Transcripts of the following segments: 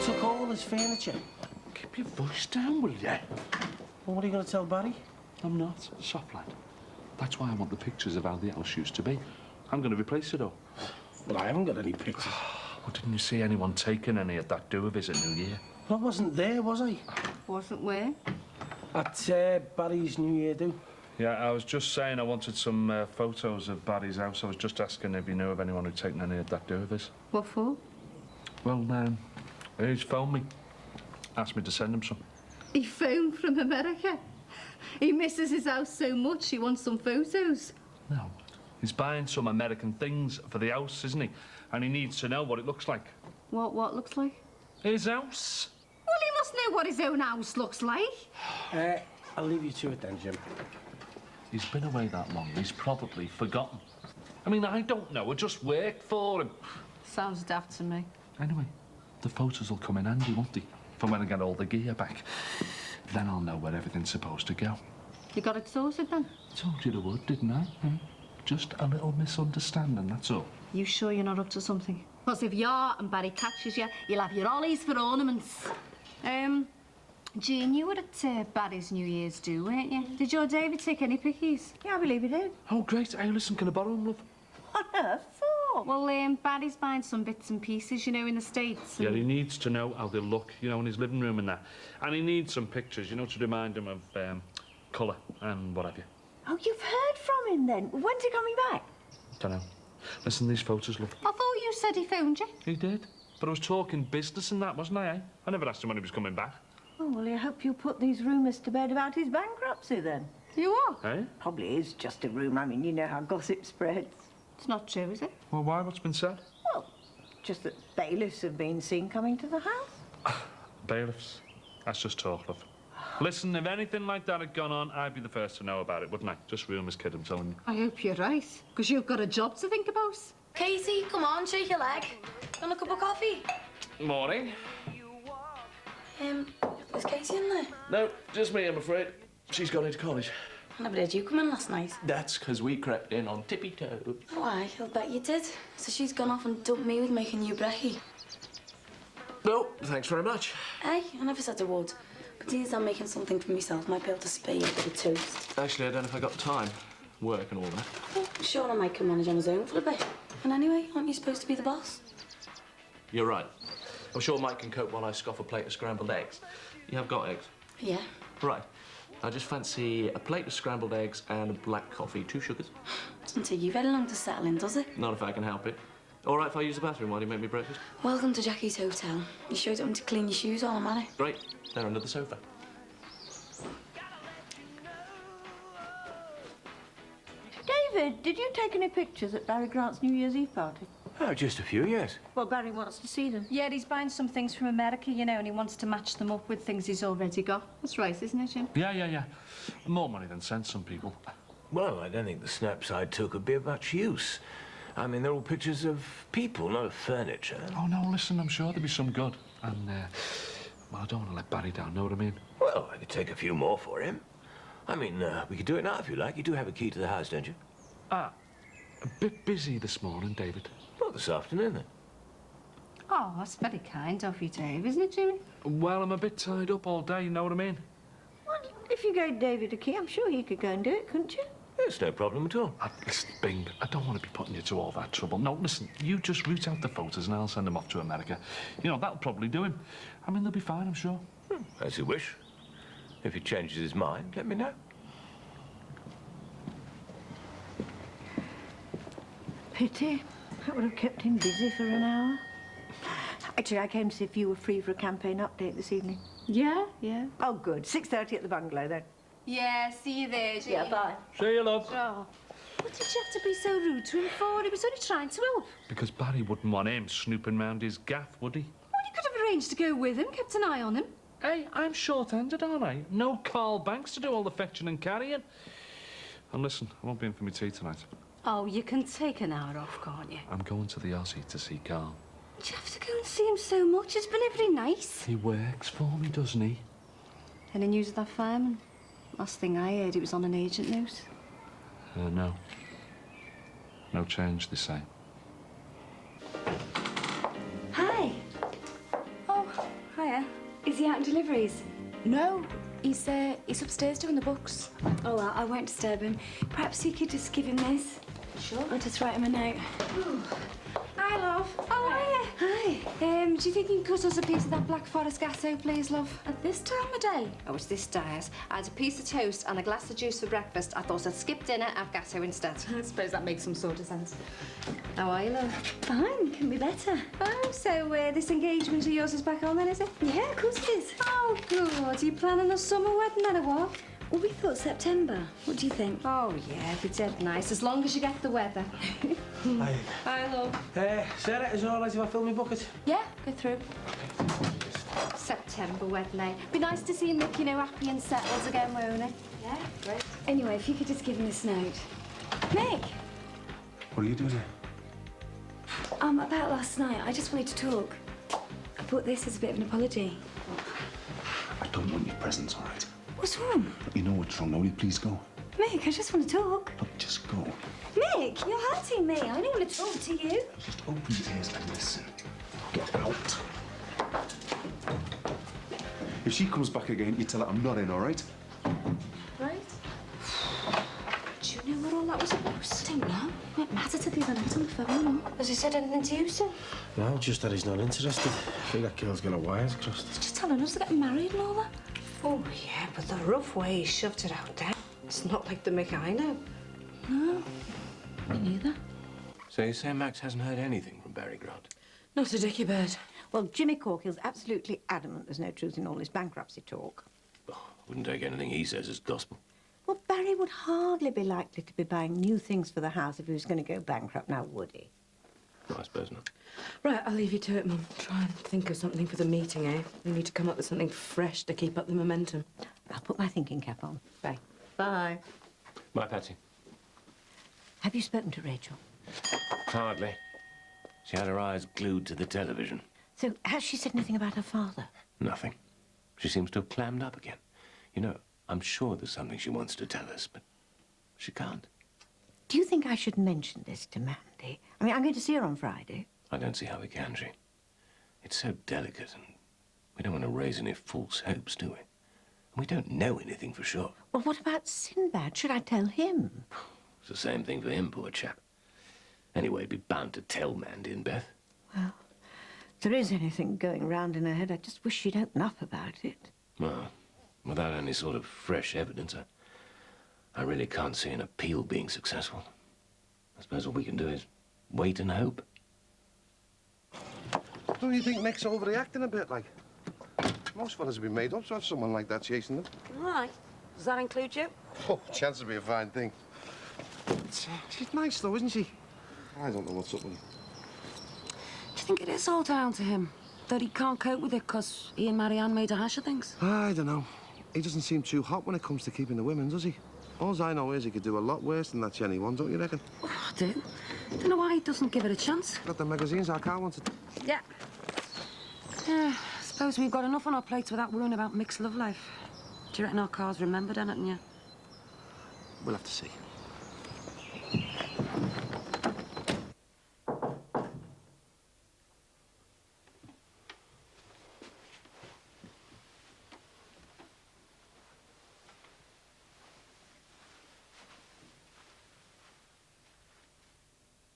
took all his furniture. Keep your voice down, will you? Well, what are you going to tell Barry? I'm not. Soft lad. That's why I want the pictures of how the house used to be. I'm going to replace it all. Well, I haven't got any pictures. Well, didn't you see anyone taking any at that do-a-visit New Year? Well, I wasn't there, was I? Wasn't where? At Barry's New Year do. Yeah, I was just saying I wanted some photos of Barry's house. I was just asking if you knew of anyone who'd taken any at that do-a-visit. What for? Well, he's phoned me. Asked me to send him some. He phoned from America. He misses his house so much he wants some photos. No. He's buying some American things for the house, isn't he? And he needs to know what it looks like. What looks like? His house. Well, he must know what his own house looks like. I'll leave you to it then, Jim. He's been away that long, he's probably forgotten. I mean, I don't know, I just worked for him. Sounds daft to me. Anyway, the photos will come in handy, won't they? For when I get all the gear back. Then I'll know where everything's supposed to go. You got it sorted then? Told you the would, didn't I? Just a little misunderstanding, that's all. You sure you're not up to something? Because if you are and Barry catches you, you'll have your ollies for ornaments. Jean, you were at Barry's New Year's do, weren't you? Did your David take any pickies? Yeah, I believe he did. Oh, great. Hey, listen, can I borrow them, love? What on earth for? Well, Barry's buying some bits and pieces, you know, in the States. Yeah, he needs to know how they look, you know, in his living room and that. And he needs some pictures, you know, to remind him of colour and what have you. Oh, you've heard from him then? When's he coming back? Don't know. Listen, these photos, love. I thought you said he phoned you. He did. But I was talking business and that, wasn't I, eh? I never asked him when he was coming back. Oh, well, I hope you put these rumours to bed about his bankruptcy then. You are? Eh? Probably is just a rumour. I mean, you know how gossip spreads. It's not true, is it? Well, why? What's been said? Well, just that bailiffs have been seen coming to the house. Bailiffs. That's just talk, love. Listen, if anything like that had gone on, I'd be the first to know about it, wouldn't I? Just rumours, kid, I'm telling you. I hope you're right, because you've got a job to think about. Katie, come on, shake your leg. Want a cup of coffee? Morning. Is Katie in there? No, just me, I'm afraid. She's gone into college. I never did you come in last night. That's because we crept in on tippy toes. Why, I'll bet you did. So she's gone off and dumped me with making you brekkie. No, thanks very much. Hey, I never said I would. But these I'm making something for myself. Might be able to spare you a bit of toast. Actually, I don't know if I got time. Work and all that. Well, sure, I might can manage on his own for a bit. And anyway, aren't you supposed to be the boss? You're right. I'm sure Mike can cope while I scoff a plate of scrambled eggs. You have got eggs? Yeah. Right. I just fancy a plate of scrambled eggs and a black coffee, 2 sugars. Doesn't take you very long to settle in, does it? Not if I can help it. All right if I use the bathroom while you make me breakfast? Welcome to Jackie's hotel. You sure don't want to clean your shoes while I'm at it? Great. They're under the sofa. David, did you take any pictures at Barry Grant's New Year's Eve party? Oh, just a few, yes. Well, Barry wants to see them. Yeah, he's buying some things from America, you know, and he wants to match them up with things he's already got. That's right, isn't it, Jim? Yeah. More money than sense, some people. Well, I don't think the snaps I took would be of much use. I mean, they're all pictures of people, not of furniture. Oh, no, listen, I'm sure there'll be some good. And, well, I don't want to let Barry down, know what I mean? Well, I could take a few more for him. I mean, we could do it now if you like. You do have a key to the house, don't you? A bit busy this morning, David. Well, this afternoon, then. Oh, that's very kind of you, Dave, isn't it, Jimmy? Well, I'm a bit tied up all day, you know what I mean? Well, if you gave David a key, I'm sure he could go and do it, couldn't you? It's no problem at all. Listen, Bing, I don't want to be putting you to all that trouble. No, listen, you just root out the photos and I'll send them off to America. You know, that'll probably do him. I mean, they'll be fine, I'm sure. As you wish. If he changes his mind, let me know. Pity. That would have kept him busy for an hour. Actually, I came to see if you were free for a campaign update this evening. Yeah. Oh, good. 6:30 at the bungalow, then. Yeah, see you there, Jim. Yeah, bye. See you, love. Oh, what did you have to be so rude to him for? He was only trying to help. Because Barry wouldn't want him snooping round his gaff, would he? Well, you could have arranged to go with him, kept an eye on him. Hey, I'm short-handed, aren't I? No Carl Banks to do all the fetching and carrying. And listen, I won't be in for my tea tonight. Oh, you can take an hour off, can't you? I'm going to the Aussie to see Carl. You have to go and see him so much. It's been very nice. He works for me, doesn't he? Any news of that fireman? Last thing I heard, he was on an agent note. No. No change, they say. Hi. Oh, Is he out in deliveries? No, he's upstairs doing the books. Oh, well, I won't disturb him. Perhaps you could just give him this. Sure. I'll just write him a note. Hi, love. Oh, hiya. Hi. Do you think you can cut us a piece of that Black Forest gasso, please, love? At this time of day? Oh, it's this diet. I had a piece of toast and a glass of juice for breakfast. I thought I'd skip dinner, have gasso instead. I suppose that makes some sort of sense. How are you, love? Fine, can be better. Oh, so this engagement of yours is back on then, is it? Yeah, of course it is. Oh, good. Are you planning a summer wedding then, or what? Well, we thought September. What do you think? Oh, yeah, it'd be dead nice, as long as you get the weather. Hi. Hi, love. Sarah, is it all right if I fill my bucket? Yeah, go through. September wedding, eh? Be nice to see Nick, you know, happy and settled again, won't it? Yeah, great. Anyway, if you could just give him this note. Nick! What are you doing here? About last night, I just wanted to talk. I bought this as a bit of an apology. I don't want your presents, all right? What's wrong? You know what's wrong. Now, will you please go? Mick, I just want to talk. Look, just go. Mick, you're hurting me. I don't want to talk to you. Just open your ears and listen. Get out. If she comes back again, you tell her I'm not in, all right? Right. Do you know what all that was about? I don't know. It mattered to the other night on the phone. Has he said anything to you, sir? No, just that he's not interested. I think that girl's got her wires crossed. He's just telling us to get married and all that. Oh, yeah, but the rough way he shoved it out there. It's not like the Mick I know. No, me neither. So you say Max hasn't heard anything from Barry Grant? Not a dicky bird. Well, Jimmy Corkill's absolutely adamant there's no truth in all this bankruptcy talk. Oh, wouldn't take anything he says as gospel. Well, Barry would hardly be likely to be buying new things for the house if he was going to go bankrupt now, would he? No, I suppose not. Right, I'll leave you to it, Mum. Try and think of something for the meeting, eh? We need to come up with something fresh to keep up the momentum. I'll put my thinking cap on. Bye. Bye. Bye, Patsy. Have you spoken to Rachel? Hardly. She had her eyes glued to the television. So, has she said anything about her father? Nothing. She seems to have clammed up again. You know, I'm sure there's something she wants to tell us, but she can't. Do you think I should mention this to Mandy? I mean, I'm going to see her on Friday. I don't see how we can, she. It's so delicate, and we don't want to raise any false hopes, do we? And we don't know anything for sure. Well, what about Sinbad? Should I tell him? It's the same thing for him, poor chap. Anyway, he'd be bound to tell Mandy and Beth. Well, if there is anything going round in her head, I just wish she'd open up about it. Well, without any sort of fresh evidence, I really can't see an appeal being successful. I suppose all we can do is wait and hope. Don't you think Nick's overreacting a bit, like? Most fellas would be made up to have someone like that chasing them. Right. Does that include you? Oh, chance would be a fine thing. She's nice, though, isn't she? I don't know what's up with her. Do you think it is all down to him? That he can't cope with it because he and Marianne made a hash of things? I don't know. He doesn't seem too hot when it comes to keeping the women, does he? All I know is he could do a lot worse than that Jenny one, don't you reckon? Oh, I do. Don't know why he doesn't give it a chance. Got the magazines our car wanted. Yeah. Suppose we've got enough on our plates without worrying about Mick's love life. Do you reckon our car's remembered anything yet? We'll have to see.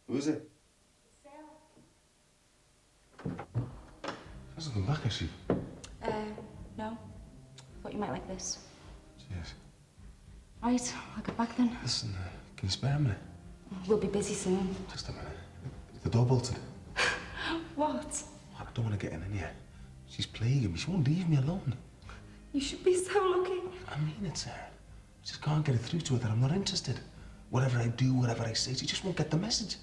Who is it? She hasn't come back, has she? No. Thought you might like this. Cheers. Right, I'll get back then. Listen, can you spare a minute? We'll be busy soon. Just a minute. The door bolted. What? I don't want to get in here. She's plaguing me. She won't leave me alone. You should be so lucky. I mean it, Sarah. I just can't get it through to her that I'm not interested. Whatever I do, whatever I say, she just won't get the message.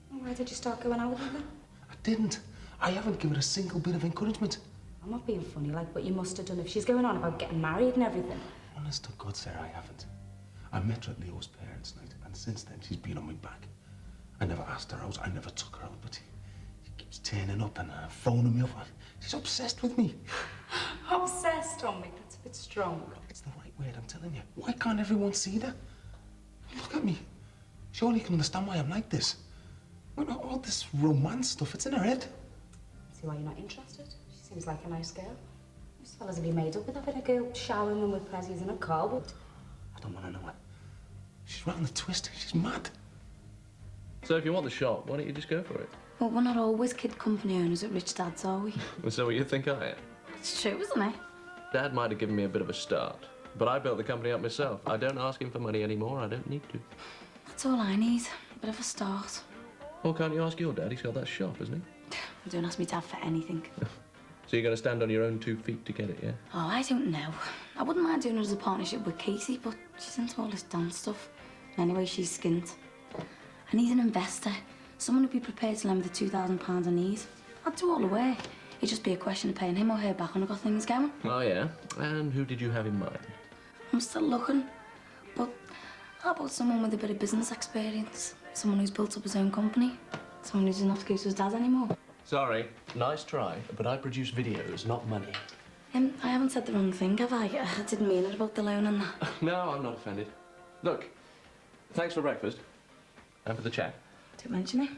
Why did you start going out with her then? I didn't. I haven't given her a single bit of encouragement. I'm not being funny, like, but you must have done if she's going on about getting married and everything. Honest to God, Sarah, I haven't. I met her at Leo's parents' night, and since then she's been on my back. I never asked her out, I never took her out, but she keeps turning up and phoning me up. She's obsessed with me. Obsessed on me, that's a bit strong. It's the right word, I'm telling you. Why can't everyone see that? Look at me. Surely you can understand why I'm like this. Well, all this romance stuff, it's in her head. See why you're not interested? She seems like a nice girl. These fellas will be made up with having a girl showering them with prezzies in a car, but... I don't want to know it. She's round the twist. She's mad. So if you want the shop, why don't you just go for it? Well, we're not always kid company owners at Rich Dad's, are we? Is that what you think I am? It's true, isn't it? Dad might have given me a bit of a start, but I built the company up myself. I don't ask him for money anymore. I don't need to. That's all I need. A bit of a start. Well, can't you ask your dad? He's got that shop, hasn't he? Don't ask me dad for anything. So you're going to stand on your own 2 feet to get it, yeah? Oh, I don't know. I wouldn't mind doing it as a partnership with Katie, but she's into all this dance stuff. Anyway, she's skint. I need an investor. Someone who'd be prepared to lend me the £2,000 I need. I'd do all the work. It'd just be a question of paying him or her back when I got things going. Oh, yeah? And who did you have in mind? I'm still looking. But how about someone with a bit of business experience? Someone who's built up his own company? Someone who doesn't have to go to his dad anymore? Sorry. Nice try, but I produce videos, not money. I haven't said the wrong thing, have I? I didn't mean it about the loan and that. No, I'm not offended. Look, thanks for breakfast. And for the chat. Don't mention it.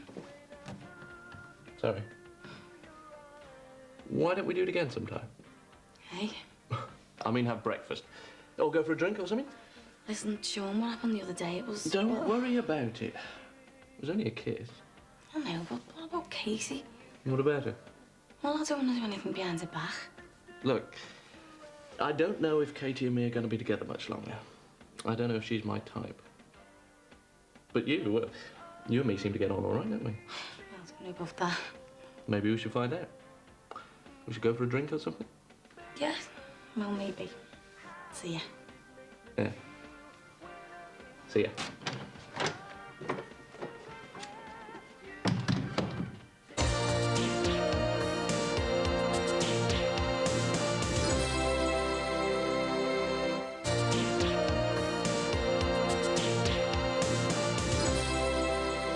Sorry. Why don't we do it again sometime? Hey? I mean, have breakfast. Or go for a drink or something? Listen, Sean, what happened the other day? It was... Don't worry about it. It was only a kiss. I know, but what about Casey? What about her? Well, I don't want to do anything behind her back. Look, I don't know if Katie and me are going to be together much longer. I don't know if she's my type. But you and me seem to get on all right, don't we? Well, it's only about that. Maybe we should find out. We should go for a drink or something? Yeah, well, maybe. See ya. Yeah. See ya.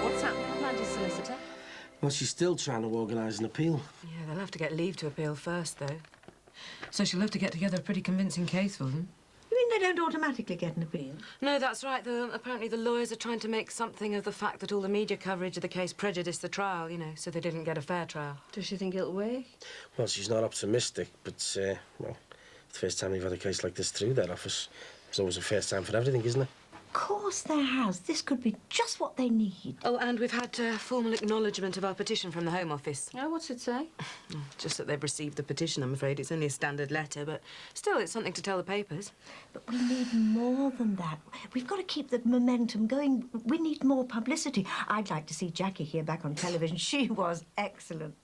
What's happening with Maggie's solicitor? Well, she's still trying to organise an appeal. Yeah, they'll have to get leave to appeal first, though. So she'll have to get together a pretty convincing case for them. You mean they don't automatically get an appeal? No, that's right. Apparently the lawyers are trying to make something of the fact that all the media coverage of the case prejudiced the trial, you know, so they didn't get a fair trial. Does she think it'll work? Well, she's not optimistic, but, well, the first time we've had a case like this through their office. It's always a first time for everything, isn't it? Of course there has. This could be just what they need. Oh, and we've had formal acknowledgement of our petition from the Home Office. Oh, what's it say? Just that they've received the petition, I'm afraid. It's only a standard letter, but still, it's something to tell the papers. But we need more than that. We've got to keep the momentum going. We need more publicity. I'd like to see Jackie here back on television. She was excellent.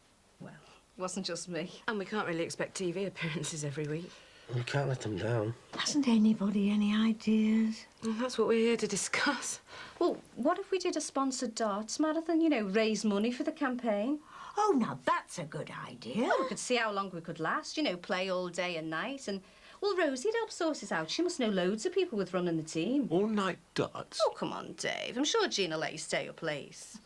Well, it wasn't just me. And we can't really expect TV appearances every week. We can't let them down. Hasn't anybody any ideas? Well, that's what we're here to discuss. Well, what if we did a sponsored darts marathon, you know, raise money for the campaign? Oh, now that's a good idea. Well, we could see how long we could last, you know, play all day and night. And, well, Rosie'd help sort it out. She must know loads of people with running the team. All-night darts? Oh, come on, Dave. I'm sure Jean will let you stay your place.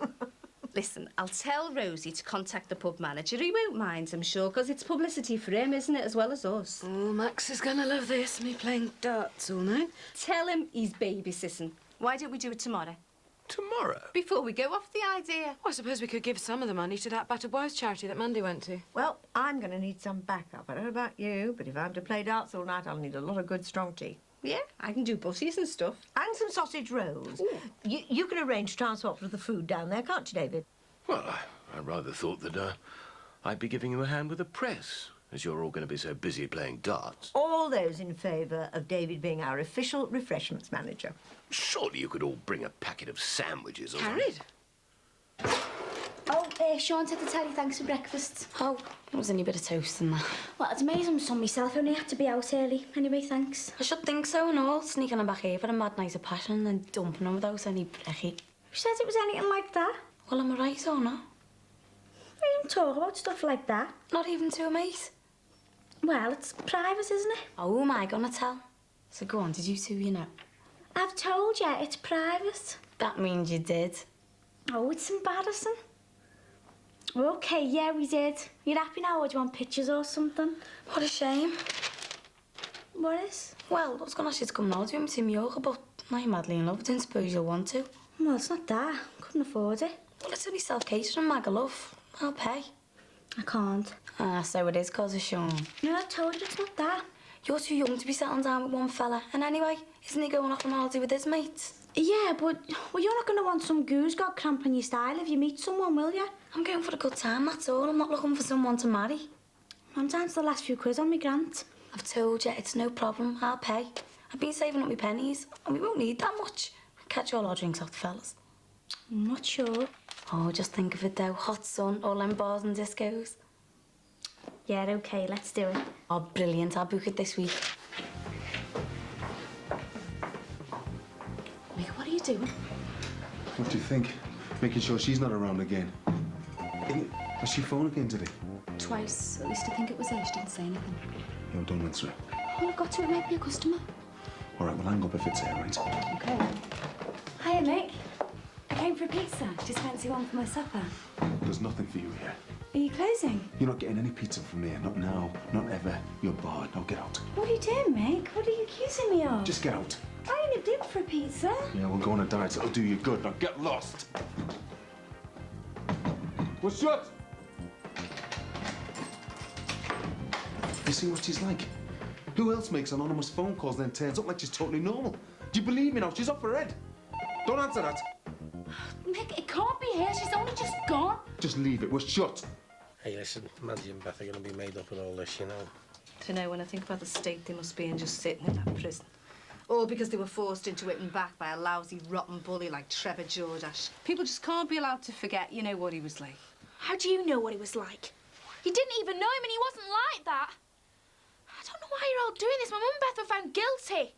Listen, I'll tell Rosie to contact the pub manager. He won't mind, I'm sure, because it's publicity for him, isn't it, as well as us? Oh, Max is going to love this, me playing darts all night. Tell him he's babysitting. Why don't we do it tomorrow? Tomorrow? Before we go off the idea. Well, I suppose we could give some of the money to that battered wives charity that Mandy went to. Well, I'm going to need some backup. I don't know about you, but if I'm to play darts all night, I'll need a lot of good strong tea. Yeah, I can do butties and stuff. And some sausage rolls. You can arrange transport for the food down there, can't you, David? Well, I rather thought that I'd be giving you a hand with the press, as you're all going to be so busy playing darts. All those in favour of David being our official refreshments manager. Surely you could all bring a packet of sandwiches or Carried? Oh, Sean said to tell you thanks for breakfast. Oh, it was only a bit of toast and that. Well, it's amazing son myself. I only had to be out early. Anyway, thanks. I should think so and all, sneaking them back here for a mad night of passion and then dumping them without any brekkie. Who says it was anything like that? Well, am I right or not? We don't talk about stuff like that. Not even to a mate? Well, it's private, isn't it? Oh, who am I gonna tell? So go on, did you two, you know? I've told you, it's private. That means you did. Oh, it's embarrassing. OK, yeah, we did. You happy now, or do you want pictures or something? What a shame. What is? Well, I was gonna ask you to come now to him to yoga, but now you're madly in love. Didn't suppose you'll want to. Well, it's not that. Couldn't afford it. Well, it's only self-catering, Magalove. I'll pay. I can't. Ah, so it is cause of Sean. No, I told you it's not that. You're too young to be settling down with one fella. And anyway, isn't he going off on holiday with his mates? Yeah, but well, you're not going to want some goose god cramping your style if you meet someone, will you? I'm going for a good time, that's all. I'm not looking for someone to marry. I'm down to the last few quids on my grant. I've told you, it's no problem. I'll pay. I've been saving up my pennies, and we won't need that much. Catch all our drinks off the fellas. I'm not sure. Oh, just think of it though. Hot sun, all them bars and discos. Yeah, OK, let's do it. Oh, brilliant. I'll book it this week. Mick, what are you doing? What do you think? Making sure she's not around again. Has she phoned again today? Twice. At least I think it was her. She didn't say anything. No, don't answer it. Well, I've got to. It might be a customer. All right, well, hang up if it's her, right? OK. Hiya, Mick. I came for a pizza. Just fancy one for my supper. There's nothing for you here. Are you closing? You're not getting any pizza from here. Not now. Not ever. You're barred. Now get out. What are you doing, Mick? What are you accusing me of? Just get out. I only did for a pizza. Yeah, we'll go on a diet. It'll do you good. Now get lost. What's shut? You see what she's like? Who else makes anonymous phone calls and then turns up like she's totally normal? Do you believe me now? She's off her head. Don't answer that. Mick, it can't be her. She's only just gone. Just leave it. We're shut. Hey, listen, Maddie and Beth are going to be made up with all this, you know. Do you know, when I think about the state they must be in just sitting in that prison. All because they were forced into it and back by a lousy, rotten bully like Trevor Jordash. People just can't be allowed to forget, you know, what he was like. How do you know what he was like? You didn't even know him and he wasn't like that. I don't know why you're all doing this. My mum and Beth were found guilty.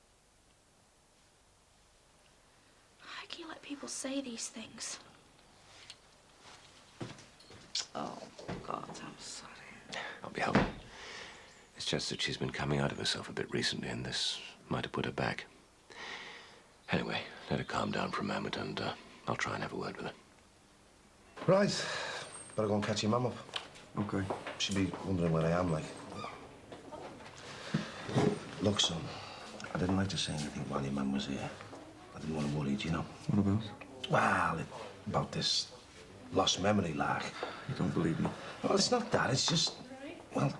How can you let people say these things? Oh, God, I'm sorry. I'll be helping. It's just that she's been coming out of herself a bit recently, and this might have put her back. Anyway, let her calm down for a moment, and I'll try and have a word with her. Right. Better go and catch your mum up. Okay. She'll be wondering where I am, like. Look, son, I didn't like to say anything while your mum was here. I didn't want to worry you, you know. What about? Well, about this lost memory, like. You don't believe me? Well, it's not that. It's just, well,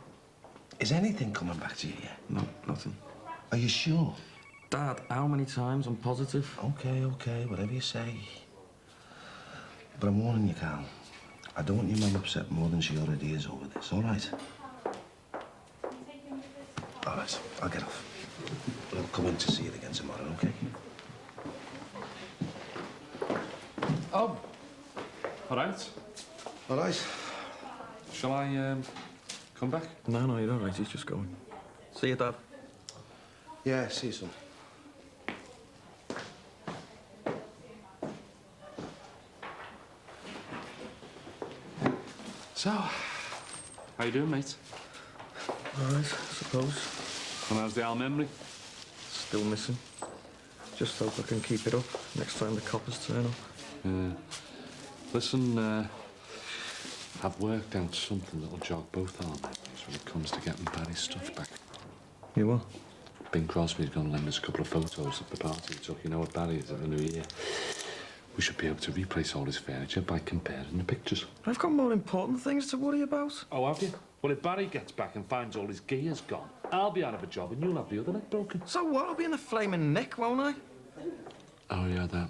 is anything coming back to you yet? No, nothing. Are you sure? Dad, how many times? I'm positive. Okay, whatever you say. But I'm warning you, Carl. I don't want your mum upset more than she already is over this, all right? All right, I'll get off. I'll come in to see you again tomorrow, okay? Oh. All right. All right. Shall I, come back? No, you're all right. He's just going. See you, Dad. Yeah, see you soon. So, how you doing, mate? All right, I suppose. And how's the old memory? Still missing. Just hope I can keep it up next time the coppers turn up. Yeah. Listen, I've worked out something that'll jog both our memories when it comes to getting Barry's stuff back. You what? Bing Crosby's going to lend us a couple of photos of the party he took, you know, at Barry's at the New Year. We should be able to replace all his furniture by comparing the pictures. I've got more important things to worry about. Oh, have you? Well, if Barry gets back and finds all his gear's gone, I'll be out of a job and you'll have the other leg broken. So what? I'll be in a flaming neck, won't I? Oh, yeah, that.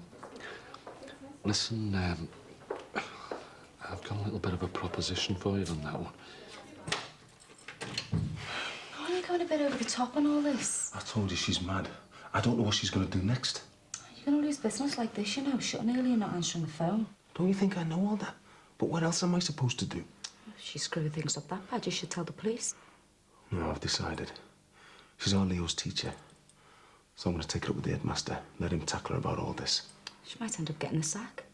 Listen, I've got a little bit of a proposition for you on that one. Aren't you going a bit over the top on all this? I told you she's mad. I don't know what she's going to do next. You're going to lose business like this, you know, shutting early and not answering the phone. Don't you think I know all that? But what else am I supposed to do? If she's screwing things up that bad, you should tell the police. No, I've decided. She's our Leo's teacher. So I'm going to take her up with the headmaster, let him tackle her about all this. She might end up getting the sack.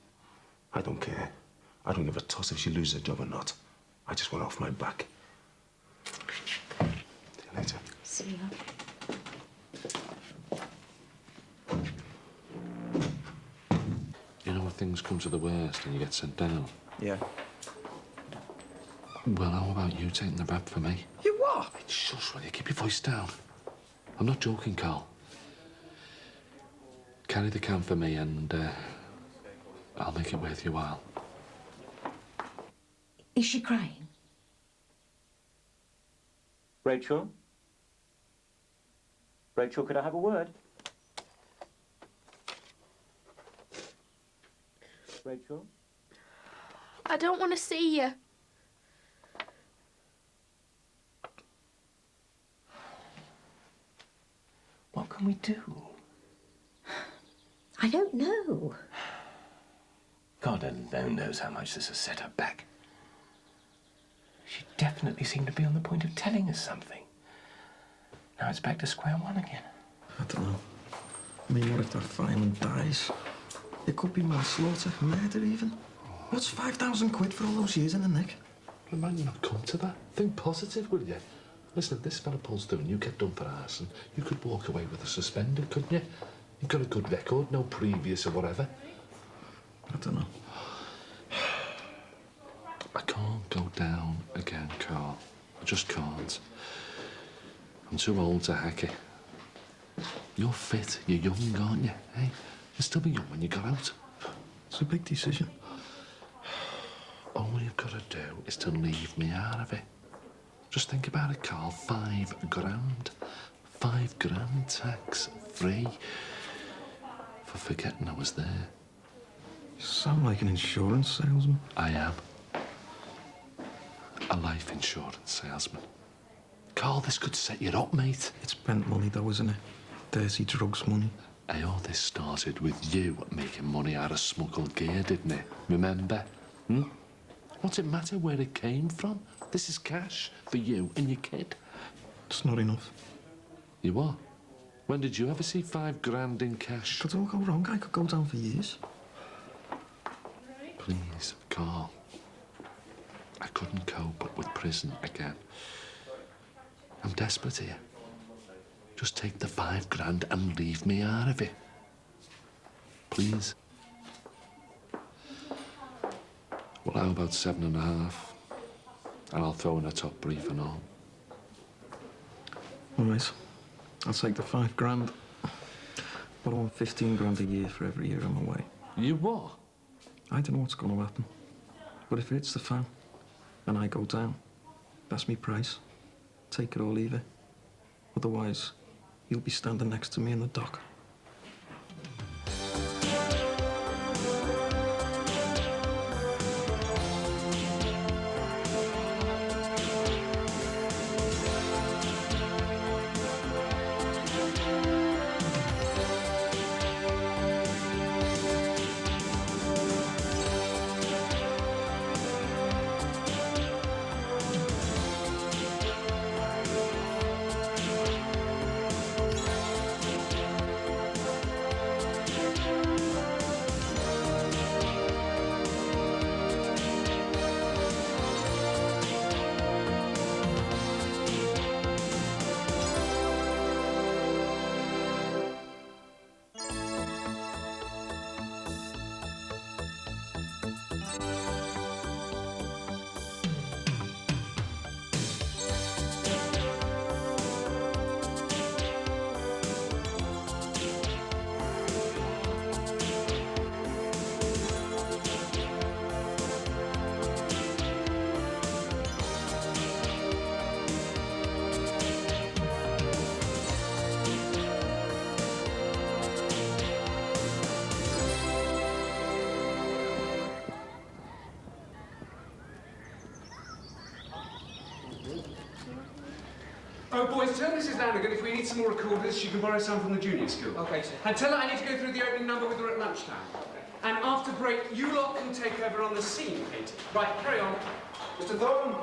I don't care. I don't give a toss if she loses her job or not. I just want her off my back. See you later. See ya. You know, if things come to the worst and you get sent down? Yeah. Well, how about you taking the rap for me? You what? Hey, shush, will you? Keep your voice down. I'm not joking, Carl. Carry the can for me and, I'll make it worth your while. Is she crying? Rachel? Rachel, could I have a word? Rachel? I don't want to see you. What can we do? I don't know. God alone knows how much this has set her back. She definitely seemed to be on the point of telling us something. Now it's back to square one again. I don't know. I mean, what if that fireman dies? It could be manslaughter, murder even. What's 5,000 quid for all those years in the nick? It might not come to that. Think positive, will you? Listen, if this fella pulls through and you get done for arson, you could walk away with a suspended, couldn't you? You've got a good record, no previous or whatever. I don't know. I can't go down again, Carl. I just can't. I'm too old to hack it. You're fit, you're young, aren't you? Hey, you'll still be young when you got out. It's a big decision. All you've got to do is to leave me out of it. Just think about it, Carl. 5 grand. 5 grand tax-free for forgetting I was there. You sound like an insurance salesman. I am. A life insurance salesman. Carl, this could set you up, mate. It's spent money, though, isn't it? Dirty drugs money. Hey, all this started with you making money out of smuggled gear, didn't it? Remember? What's it matter where it came from? This is cash for you and your kid. It's not enough. You what? When did you ever see 5 grand in cash? Could all go wrong. I could go down for years. Please, Carl. I couldn't cope with prison again. I'm desperate here. Just take the 5 grand and leave me out of it. Please. Well, how about 7.5? And I'll throw in a top brief and all. All right. I'll take the 5 grand. But I want 15 grand a year for every year I'm away. You what? I don't know what's going to happen. But if it hits the fan and I go down, that's me price. Take it or leave it. Otherwise, you'll be standing next to me in the dock. Oh, boys, tell Mrs. Lanigan if we need some more recorders, she can borrow some from the junior school. OK, sir. And tell her I need to go through the opening number with her at lunchtime. And after break, you lot can take over on the scene, Katie. Right, carry on. Mr. Thorne.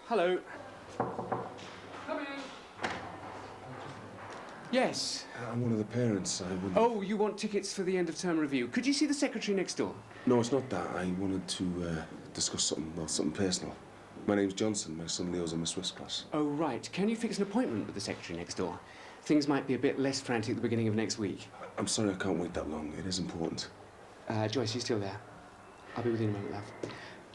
Hello. Come in. Yes. I'm one of the parents. I would... Oh, you want tickets for the end-of-term review. Could you see the secretary next door? No, it's not that. I wanted to discuss something, well, something personal. My name's Johnson. My son Leo's in my Swiss class. Oh, right. Can you fix an appointment with the secretary next door? Things might be a bit less frantic at the beginning of next week. I'm sorry I can't wait that long. It is important. Joyce, you still there? I'll be with you in a moment,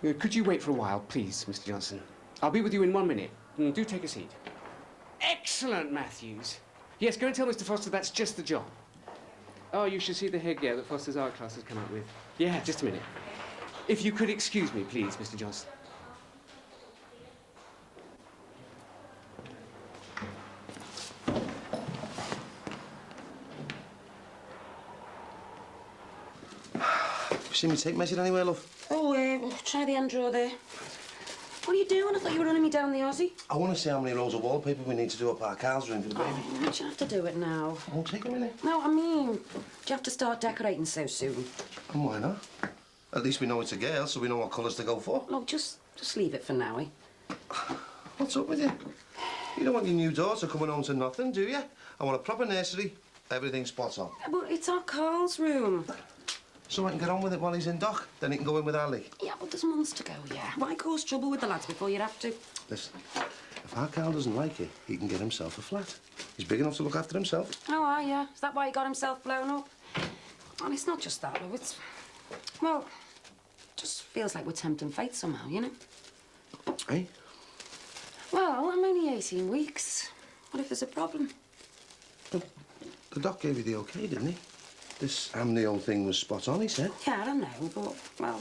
love. Could you wait for a while, please, Mr. Johnson? I'll be with you in 1 minute. Do take a seat. Excellent, Matthews. Yes, go and tell Mr. Foster that's just the job. Oh, you should see the headgear that Foster's art class has come up with. Yeah, just a minute. If you could excuse me, please, Mr. Johnson. you seen me take measure anywhere, love? Oh, try the end drawer there. What are you doing? I thought you were running me down the Aussie. I want to see how many rolls of wallpaper we need to do up our Carl's room for the baby. Oh, don't you have to do it now? It won't take a minute. No, I mean, do you have to start decorating so soon? And why not? At least we know it's a girl, so we know what colours to go for. Look, just leave it for now, eh? What's up with you? You don't want your new daughter coming home to nothing, do you? I want a proper nursery, everything spot on. But it's our Carl's room. So I can get on with it while he's in dock, then he can go in with Ali. Yeah, but there's months to go, yeah. Why cause trouble with the lads before you have to? Listen, if our Carl doesn't like it, he can get himself a flat. He's big enough to look after himself. Oh, yeah. Is that why he got himself blown up? And it's not just that, though. It's... Well, it just feels like we're tempting fate somehow, you know? Eh? Well, I'm only 18 weeks. What if there's a problem? The doc gave you the okay, didn't he? This amnio thing was spot on, he said. Yeah, I don't know, but, well,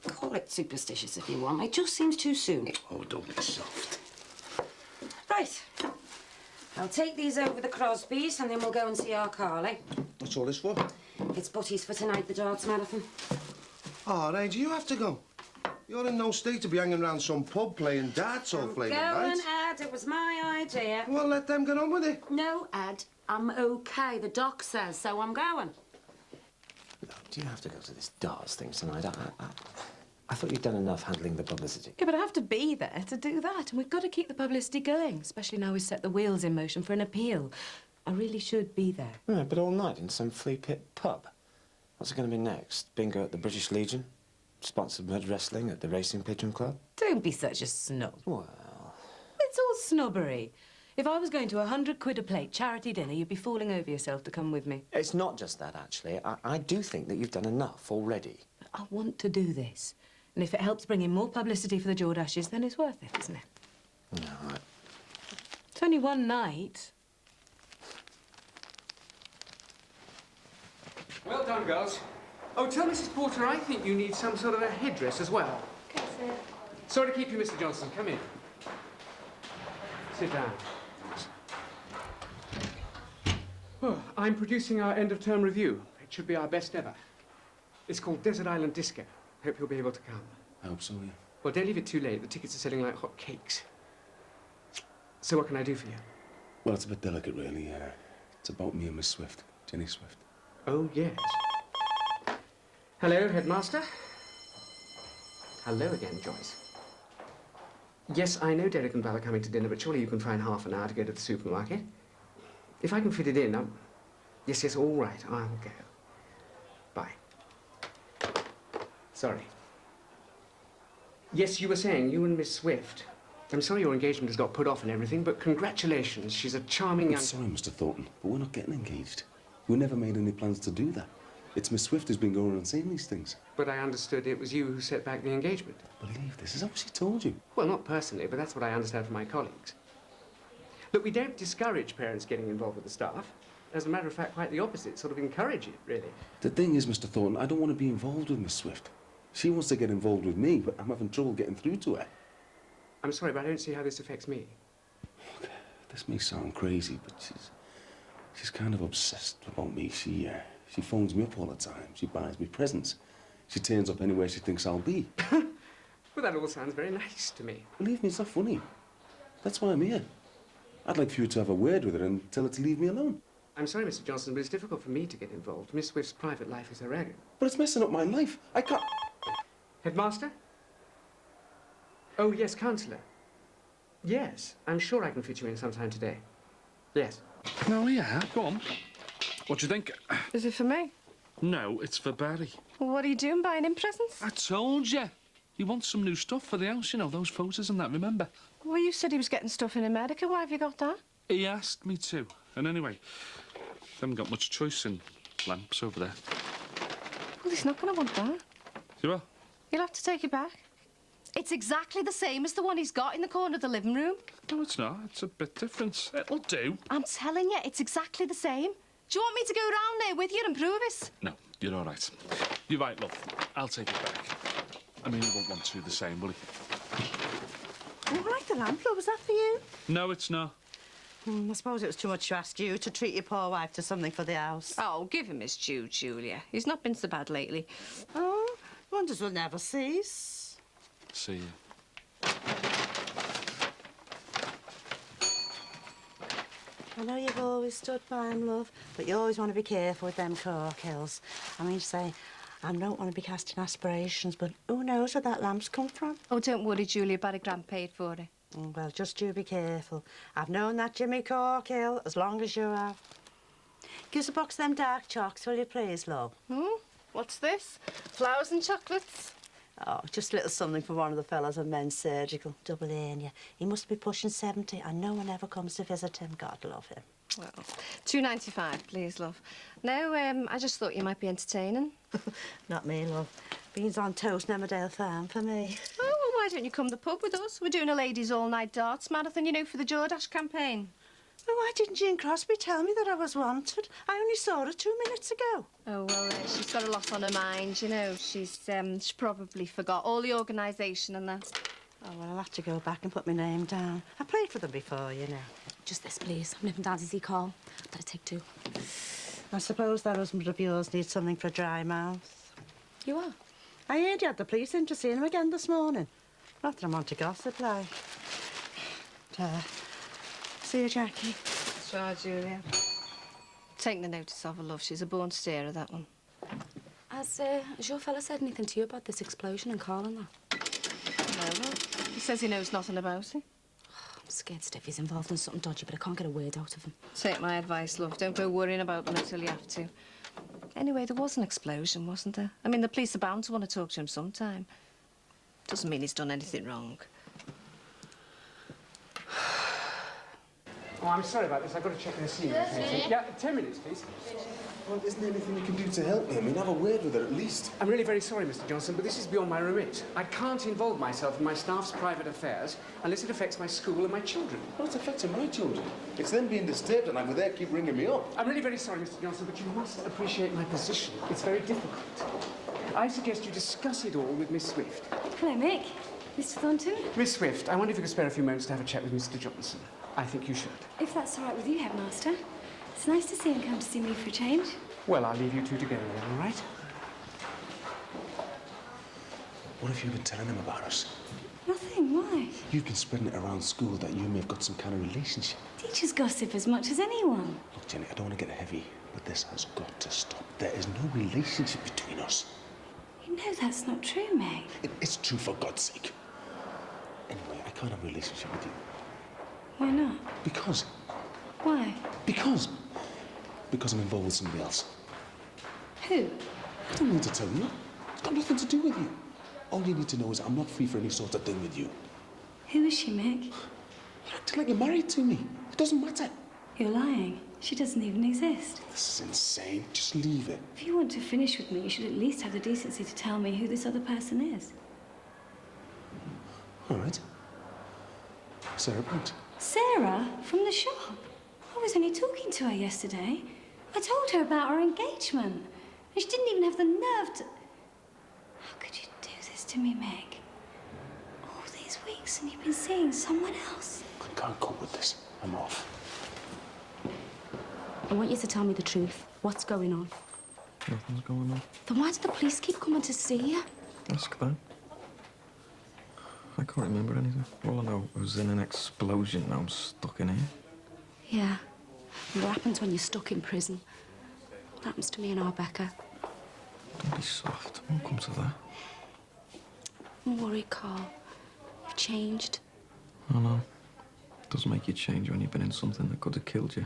call it superstitious if you want. It just seems too soon. Oh, don't be soft. Right. I'll take these over the Crosbys and then we'll go and see our Carl, eh? What's all this for? It's Butty's for tonight, the darts marathon. Oh, Ray, do you have to go? You're in no state to be hanging around some pub playing darts all flaming night. Go on, Ad. It was my idea. Well, let them get on with it. No, Ad. I'm okay. The doc says so. I'm going. Do you have to go to this darts thing tonight? I thought you'd done enough handling the publicity. Yeah, but I have to be there to do that, and we've got to keep the publicity going, especially now we've set the wheels in motion for an appeal. I really should be there. Yeah, but all night in some flea pit pub. What's it going to be next? Bingo at the British Legion? Sponsored mud wrestling at the Racing Pigeon Club? Don't be such a snub. Well... It's all snobbery. If I was going to 100 quid a plate charity dinner, you'd be falling over yourself to come with me. It's not just that, actually. I do think that you've done enough already. I want to do this. And if it helps bring in more publicity for the Jordashes, then it's worth it, isn't it? No, It's only one night. Well done, girls. Oh, tell Mrs. Porter I think you need some sort of a headdress as well. Okay, sir. Sorry to keep you, Mr. Johnson. Come in. Sit down. Oh, I'm producing our end-of-term review. It should be our best ever. It's called Desert Island Disco. Hope you'll be able to come. I hope so, yeah. Well, don't leave it too late. The tickets are selling like hot cakes. So what can I do for you? Well, it's a bit delicate, really. It's about me and Miss Swift, Jenny Swift. Oh, yes. Hello, Headmaster. Hello again, Joyce. Yes, I know Derek and Val are coming to dinner, but surely you can find half an hour to go to the supermarket. If I can fit it in, Yes, all right, I'll go. Bye. Sorry. Yes, you were saying, you and Miss Swift. I'm sorry your engagement has got put off and everything, but congratulations. She's a charming young... I'm sorry, Mr. Thornton, but we're not getting engaged. We never made any plans to do that. It's Miss Swift who's been going around saying these things. But I understood it was you who set back the engagement. Believe this. Is that what she told you? Well, not personally, but that's what I understand from my colleagues. Look, we don't discourage parents getting involved with the staff. As a matter of fact, quite the opposite. Sort of encourage it, really. The thing is, Mr. Thornton, I don't want to be involved with Miss Swift. She wants to get involved with me, but I'm having trouble getting through to her. I'm sorry, but I don't see how this affects me. Look, this may sound crazy, but she's kind of obsessed about me. She phones me up all the time. She buys me presents. She turns up anywhere she thinks I'll be. Well, that all sounds very nice to me. Believe me, it's not funny. That's why I'm here. I'd like for you to have a word with her and tell her to leave me alone. I'm sorry, Mr. Johnson, but it's difficult for me to get involved. Miss Swift's private life is her own. But it's messing up my life. I can't... Headmaster? Oh, yes, Councillor. Yes, I'm sure I can fit you in sometime today. Yes. No, yeah, go on. What do you think? Is it for me? No, it's for Barry. Well, what are you doing, buying him presents? I told you. He wants some new stuff for the house, you know, those photos and that, remember? Well, you said he was getting stuff in America. Why have you got that? He asked me to. And anyway, haven't got much choice in lamps over there. Well, he's not going to want that. You will? You'll have to take it back. It's exactly the same as the one he's got in the corner of the living room. No, it's not. It's a bit different. It'll do. I'm telling you, it's exactly the same. Do you want me to go round there with you and prove it? No, you're all right. You're right, love. I'll take it back. I mean, he won't want two the same, will he? All right, the lamplight, was that for you? No, it's not. I suppose it was too much to ask you to treat your poor wife to something for the house. Oh, give him his due, Julia. He's not been so bad lately. Oh, wonders will never cease. See you. I know you've always stood by him, love, but you always want to be careful with them cork hills. I mean, say, I don't want to be casting aspirations, but who knows where that lamp's come from? Oh, don't worry, Julia. Barry Grant paid for it. Well, just you be careful. I've known that Jimmy Corkhill as long as you have. Give us a box of them dark chocks, will you please, love? What's this? Flowers and chocolates? Oh, just a little something for one of the fellas at Men's Surgical. Double hernia. He must be pushing 70 and no one ever comes to visit him. God love him. Well, £2.95, please, love. No, I just thought you might be entertaining. Not me, love. Beans on toast, Emmerdale Farm for me. Oh, well, why don't you come to the pub with us? We're doing a ladies' all-night darts marathon, you know, for the Jordache campaign. Well, why didn't Jean Crosby tell me that I was wanted? I only saw her 2 minutes ago. Oh, well, she's got a lot on her mind, you know. She probably forgot all the organisation and that. Oh, well, I'll have to go back and put my name down. I played for them before, you know. Just this, please. I'm nipping down to see Carl. Better take 2. I suppose that husband of yours needs something for a dry mouth. You are? I heard you had the police in to see him again this morning. Not that I'm on to gossip, like. See you, Jackie. Sure, Julia. Take no notice of her, love. She's a born starer, that one. Has your fella said anything to you about this explosion and Carl and that? No, love. He says he knows nothing about it. I'm scared stiff he's involved in something dodgy, but I can't get a word out of him. Take my advice, love. Don't go worrying about them until you have to. Anyway, there was an explosion, wasn't there? I mean, the police are bound to want to talk to him sometime. Doesn't mean he's done anything wrong. Oh, I'm sorry about this. I've got to check the scene. Yeah, 10 minutes, please. Well, isn't there anything you can do to help me? I mean, have a word with her at least. I'm really very sorry, Mr. Johnson, but this is beyond my remit. I can't involve myself in my staff's private affairs unless it affects my school and my children. Well, it's affecting my children. It's them being disturbed and I'm with there keep ringing me up. I'm really very sorry, Mr. Johnson, but you must appreciate my position. It's very difficult. I suggest you discuss it all with Miss Swift. Hello, Mick. Mr. Thornton? Miss Swift, I wonder if you could spare a few moments to have a chat with Mr. Johnson. I think you should. If that's all right with you, Headmaster. It's nice to see him come to see me for a change. Well, I'll leave you two together then, all right? What have you been telling them about us? Nothing, why? You've been spreading it around school that you may have got some kind of relationship. Teachers gossip as much as anyone. Look, Jenny, I don't want to get heavy, but this has got to stop. There is no relationship between us. You know that's not true, Meg. It's true, for God's sake. Anyway, I can't have a relationship with you. Why not? Because. Why? Because I'm involved with somebody else. Who? I don't need to tell you. It's got nothing to do with you. All you need to know is I'm not free for any sort of thing with you. Who is she, Meg? You're acting like you're married to me. It doesn't matter. You're lying. She doesn't even exist. This is insane. Just leave it. If you want to finish with me, you should at least have the decency to tell me who this other person is. All right. Sarah Brent. Sarah? From the shop? I was only talking to her yesterday. I told her about our engagement. And she didn't even have the nerve to... How could you do this to me, Meg? All these weeks and you've been seeing someone else. I can't cope with this. I'm off. I want you to tell me the truth. What's going on? Nothing's going on. Then why do the police keep coming to see you? Ask them. I can't remember anything. All I know was in an explosion. Now I'm stuck in here. Yeah. And what happens when you're stuck in prison? What happens to me and Rebecca? Don't be soft. It won't come to that. Don't worry, Carl. You've changed. I know. It does make you change when you've been in something that could have killed you.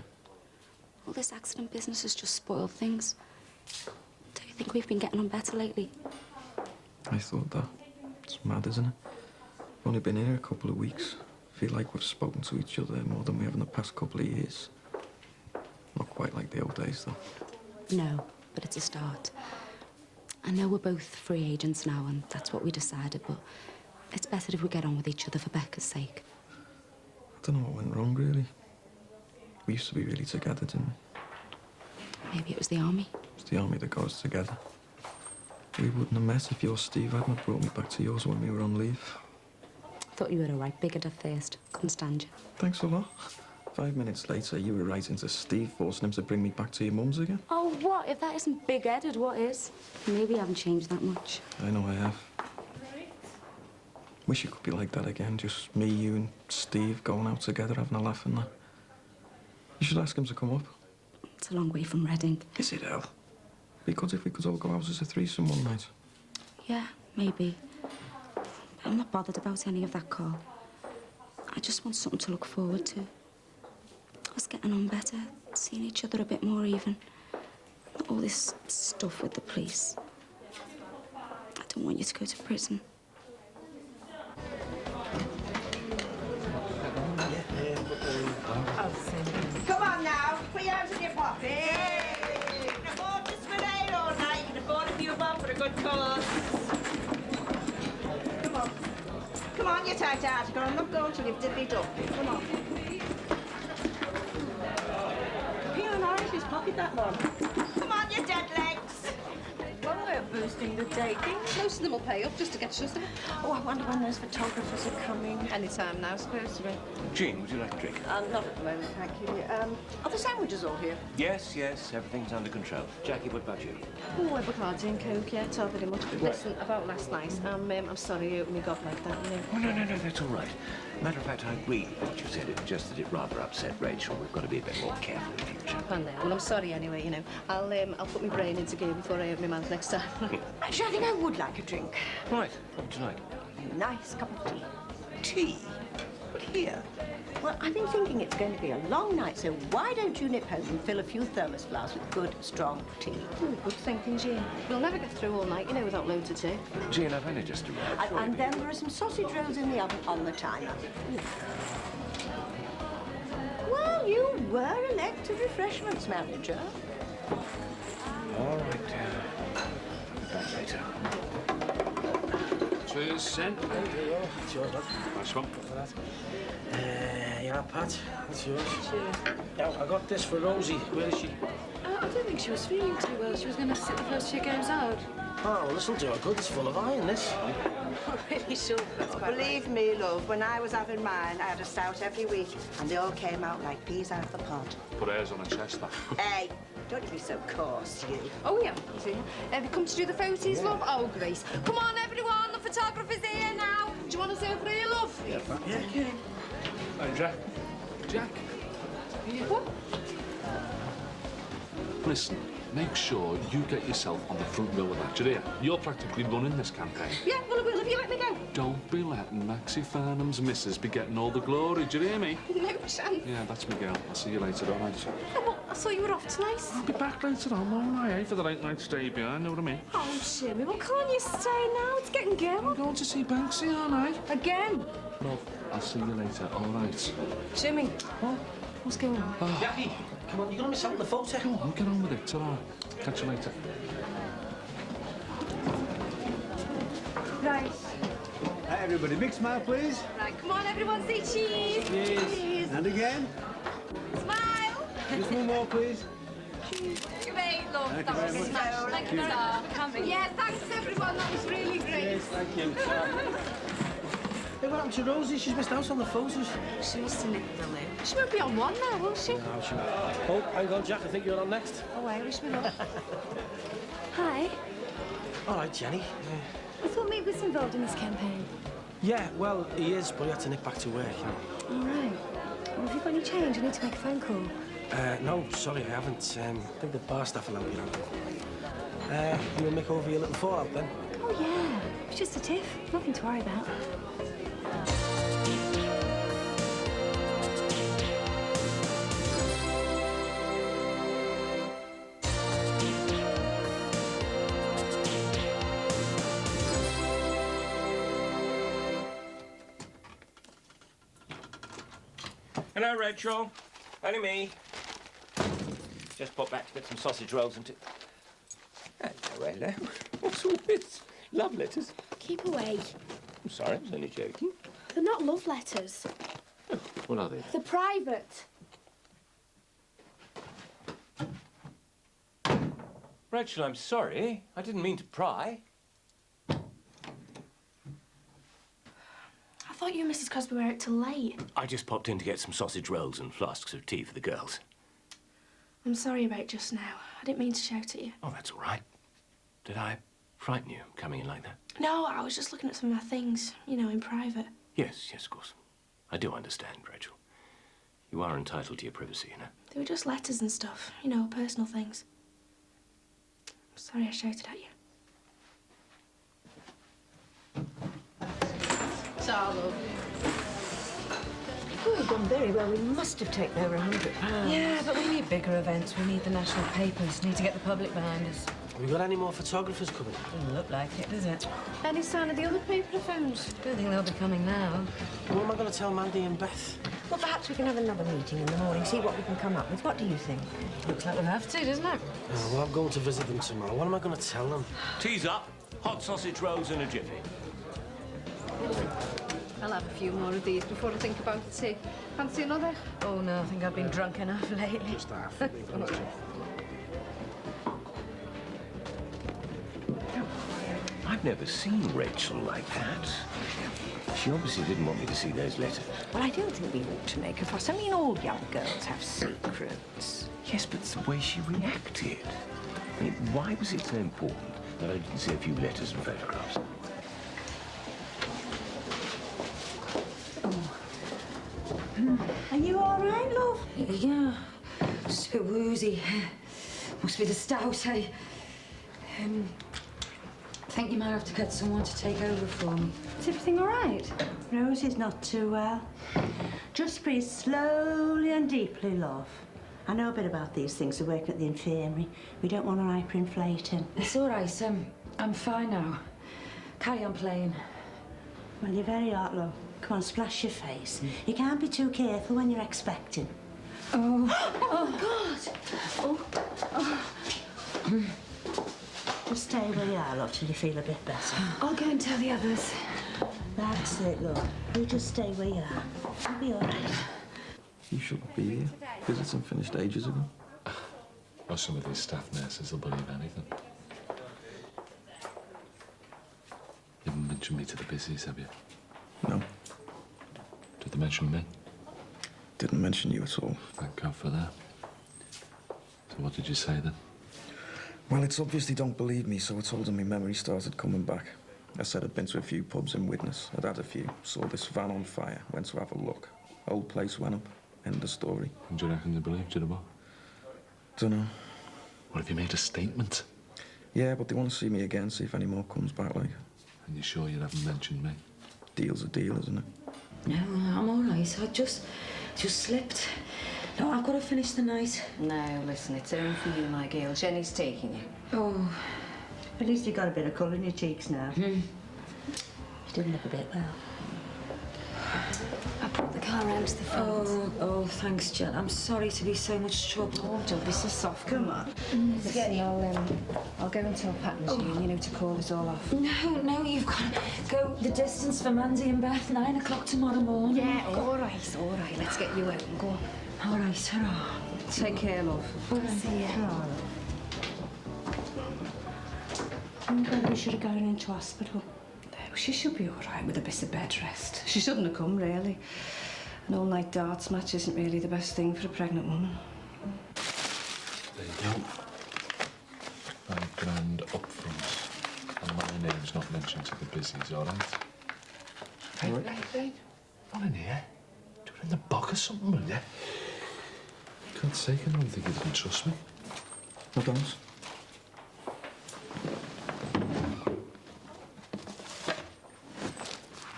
All this accident business has just spoiled things. Don't you think we've been getting on better lately? I thought that. It's mad, isn't it? We've only been here a couple of weeks. Feel like we've spoken to each other more than we have in the past couple of years. Not quite like the old days, though. No, but it's a start. I know we're both free agents now, and that's what we decided, but it's better if we get on with each other for Becca's sake. I don't know what went wrong, really. We used to be really together, didn't we? Maybe it was the army. It's the army that got us together. We wouldn't have met if your Steve hadn't brought me back to yours when we were on leave. Thought you were all right, bigot at first. Couldn't stand you. Thanks a lot. 5 minutes later, you were writing to Steve, forcing him to bring me back to your mum's again. Oh, what? If that isn't big-headed, what is? Maybe I haven't changed that much. I know I have. Wish it could be like that again. Just me, you and Steve going out together, having a laugh and that. You should ask him to come up. It's a long way from Reading. Is it, hell? Because if we could all go out as a threesome one night. Yeah, maybe. I'm not bothered about any of that, Carl. I just want something to look forward to. Us getting on better, seeing each other a bit more even. Not all this stuff with the police. I don't want you to go to prison. Come on now, put your hands in your pocket. You can afford to spend all night. You can afford a few bob for a good cause. Come on. Come on, you tight-hearted girl. I'm not going till you've divvied up. Come on. Peel and Irish's pocket, that one. Come on, you dead legs. One way of boosting the dating. Most of them will pay up just to get shut of it. Oh, I wonder when those photographers are coming. Any time now, supposed to be. Jean, would you like a drink? Not at the moment, thank you. Are the sandwiches all here? Yes, yes, everything's under control. Jackie, what about you? Oh, I've Bacardi and Coke, yeah, it's all very much. But listen, about last night, I'm sorry you opened me got like that, you know. Oh, no, that's all right. Matter of fact, I agree with what you said. It's just that it rather upset Rachel. We've got to be a bit more careful in the future. Well, I'm sorry anyway, you know. I'll put my brain into gear before I open my mouth next time. Actually, I think I would like a drink. Right, what would you like? A nice cup of tea. Tea? But here? Well, I've been thinking it's going to be a long night, so why don't you nip home and fill a few thermos flasks with good, strong tea? Ooh, good thinking, Jean. We'll never get through all night, you know, without loads of tea. Jean, I've only just arrived. And then there are some sausage rolls in the oven on the timer. Well, you were elected refreshments manager. All right, back later. Cheers, Sen. There you go. It's yours, lad. Nice one. For that. Yeah, Pat. That's yours. Cheers. Now, I got this for Rosie. Where is she? I don't think she was feeling too well. She was going to sit the first few games out. Oh, well, this'll do her good. It's full of iron, this. I'm pretty sure that's quite Believe me, love, when I was having mine, I had a stout every week, and they all came out like peas out of the pod. Put hairs on her chest, that. Hey, don't you be so coarse, you. Oh, yeah. See? Have you come to do the photos, love? Oh, Grace. Come on, everyone. The photographer's here now. Do you want us over here, love? Yeah. Hey, Jack. Jack. What? Listen, make sure you get yourself on the front row of that, do you hear? You're practically running this campaign. Yeah, well, I will if you let me go. Don't be letting Maxie Farnham's missus be getting all the glory, do you hear me? No chance. Yeah, that's my girl. I'll see you later, all right? Oh, well, I thought you were off tonight. I'll be back later on, won't I, for the late night stay behind, know what I mean? Oh, Jimmy, well, can't you stay now? It's getting girl. I'm going to see Banksy, aren't I? Again? Love, I'll see you later, all right? Jimmy. What? What's going on? Jackie, come on, you're going to miss out on the photo. Go on, get on with it. Ta-ra. Catch you later. Right. Everybody, big smile, please. Right, come on, everyone, say cheese. Cheese. And again. Smile. Just one more, please. Great, love. Thank That you was very much. smash. Thank you very much for coming. Yeah, thanks, everyone. That was really great. Yes, thank you. Hey, what happened to Rosie? She's missed out on the photos. She must have nicked the loo. She won't be on one now, will she? No, she won't. Oh, hang on, Jack. I think you're on next. Oh, I wish me luck. Hi. All right, Jenny. I thought Mick was involved in this campaign. Yeah, well, he is, but he had to nip back to work, you know. All right. Well, have you got any change? I need to make a phone call. No, sorry, I haven't. I think the bar staff will help you out. You and Mick over your little fallout, then? Oh, yeah. It's just a tiff. Nothing to worry about. Hello, Rachel. Only me. Just popped back to get some sausage rolls and hello. What's all this? Love letters? Keep away. I'm sorry, I was only joking. They're not love letters. What are they? They're private. Rachel, I'm sorry. I didn't mean to pry. I thought you and Mrs. Crosby were out till late. I just popped in to get some sausage rolls and flasks of tea for the girls. I'm sorry about just now. I didn't mean to shout at you. Oh, that's all right. Did I frighten you coming in like that? No, I was just looking at some of my things, you know, in private. Yes, of course. I do understand, Rachel. You are entitled to your privacy, you know. They were just letters and stuff, you know, personal things. I'm sorry I shouted at you. Charlotte. Oh, we've done very well. We must have taken over £100. Yeah, but we need bigger events. We need the national papers. Need to get the public behind us. Have you got any more photographers coming? Doesn't look like it, does it? Any sign of the other people I found? Don't think they'll be coming now. What am I going to tell Mandy and Beth? Well, perhaps we can have another meeting in the morning, see what we can come up with. What do you think? Looks like we'll have to, doesn't it? Oh, well, I'm going to visit them tomorrow. What am I going to tell them? Tea's up. Hot sausage rolls in a jiffy. I'll have a few more of these before I think about the tea. Fancy another? Oh, no, I think I've been drunk enough lately. Just half. I've never seen Rachel like that. She obviously didn't want me to see those letters. Well, I don't think we ought to make a fuss. I mean, all young girls have secrets. Yes, but it's the way she reacted. I mean, why was it so important that I didn't see a few letters and photographs? Are you all right, love? Yeah, just a bit woozy. Must be the stout, eh? I think you might have to get someone to take over for me. Is everything all right? Rosie's not too well. Just breathe slowly and deeply, love. I know a bit about these things. We're working at the infirmary. We don't want to hyperinflate him. It's all right, I'm fine now. Carry on playing. Well, you're very hot, love. Come on, splash your face. You can't be too careful when you're expecting. Oh, oh, God! Oh. Just stay where you are, love, till you feel a bit better. I'll go and tell the others. That's it, love. You just stay where you are. You'll be all right. You shouldn't be here. Visiting finished ages ago. Or some of these staff nurses will believe anything. You haven't mentioned me to the busies, have you? No. Did they mention me? Didn't mention you at all. Thank God for that. So what did you say then? Well, it's obvious they don't believe me, so I told them my memory started coming back. I said I'd been to a few pubs in Widnes. I'd had a few. Saw this van on fire. Went to have a look. Whole place went up. End of story. And do you reckon they believed you, what? Dunno. What have you made a statement? Yeah, but they want to see me again, see if any more comes back, like. And you sure you haven't mentioned me? Deal's a deal, isn't it? No, I'm all right. I just slipped. No, I've got to finish the night. No, listen, it's only for you, my girl. Jenny's taking you. Oh. At least you got a bit of colour in your cheeks now. You didn't look a bit well. I brought the car round to the front. Oh, thanks, Jill. I'm sorry to be so much trouble. Oh, don't be so soft. Come on. Forgetting, I'll go and tell Pat and Jean, you know, to call us all off. No, you've got to go the distance for Mandy and Beth, 9 o'clock tomorrow morning. Yeah, all right. Let's get you out and go on. All right, hurrah. Take care, love. See you. Maybe we should have got her into hospital. No, she should be all right with a bit of bed rest. She shouldn't have come, really. An all-night darts match isn't really the best thing for a pregnant woman. There you go. £5 up front. And my name's not mentioned to the busies, all right? Hey, not in here. Do it in the book or something, will you? God's sake, I don't think you didn't trust me. I don't.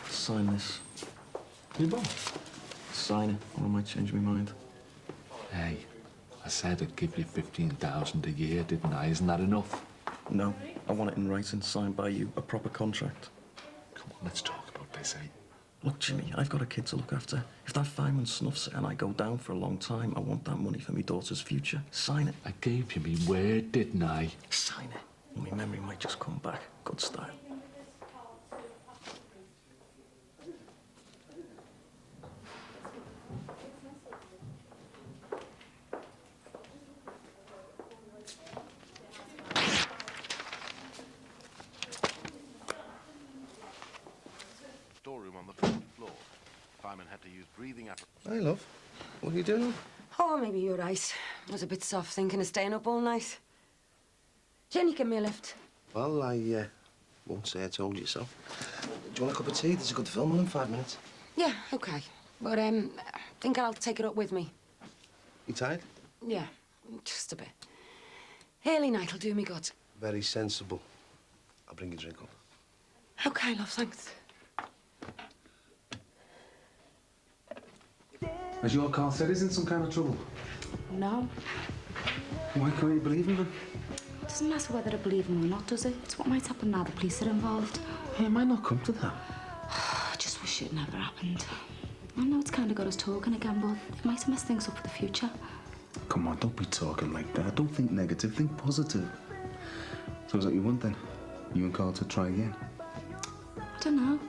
Sign this. You what? Sign it, or I might change my mind. Hey, I said I'd give you 15,000 a year, didn't I? Isn't that enough? No, I want it in writing, signed by you, a proper contract. Come on, let's talk about this, eh? Look, Jimmy, I've got a kid to look after. If that fireman snuffs it and I go down for a long time, I want that money for my daughter's future. Sign it. I gave you me word, didn't I? Sign it. And my memory might just come back. Good style. Storeroom on the fourth floor. Fireman had to use breathing apparatus. Hey, love. What are you doing? Oh, maybe you're right. I was a bit soft thinking of staying up all night. Jenny, give me a lift. Well, I won't say I told you so. Do you want a cup of tea? There's a good film on in 5 minutes. Yeah, OK. But, I think I'll take it up with me. You tired? Yeah, just a bit. Early night will do me good. Very sensible. I'll bring you a drink up. OK, love, thanks. As your Carl said, he's in some kind of trouble. No. Why can't you believe him then? It doesn't matter whether I believe him or not, does it? It's what might happen now the police are involved. Hey, it might not come to that. I just wish it never happened. I know it's kind of got us talking again, but it might mess things up for the future. Come on, don't be talking like that. Don't think negative, think positive. So is that what you want then? You and Carl to try again? I don't know.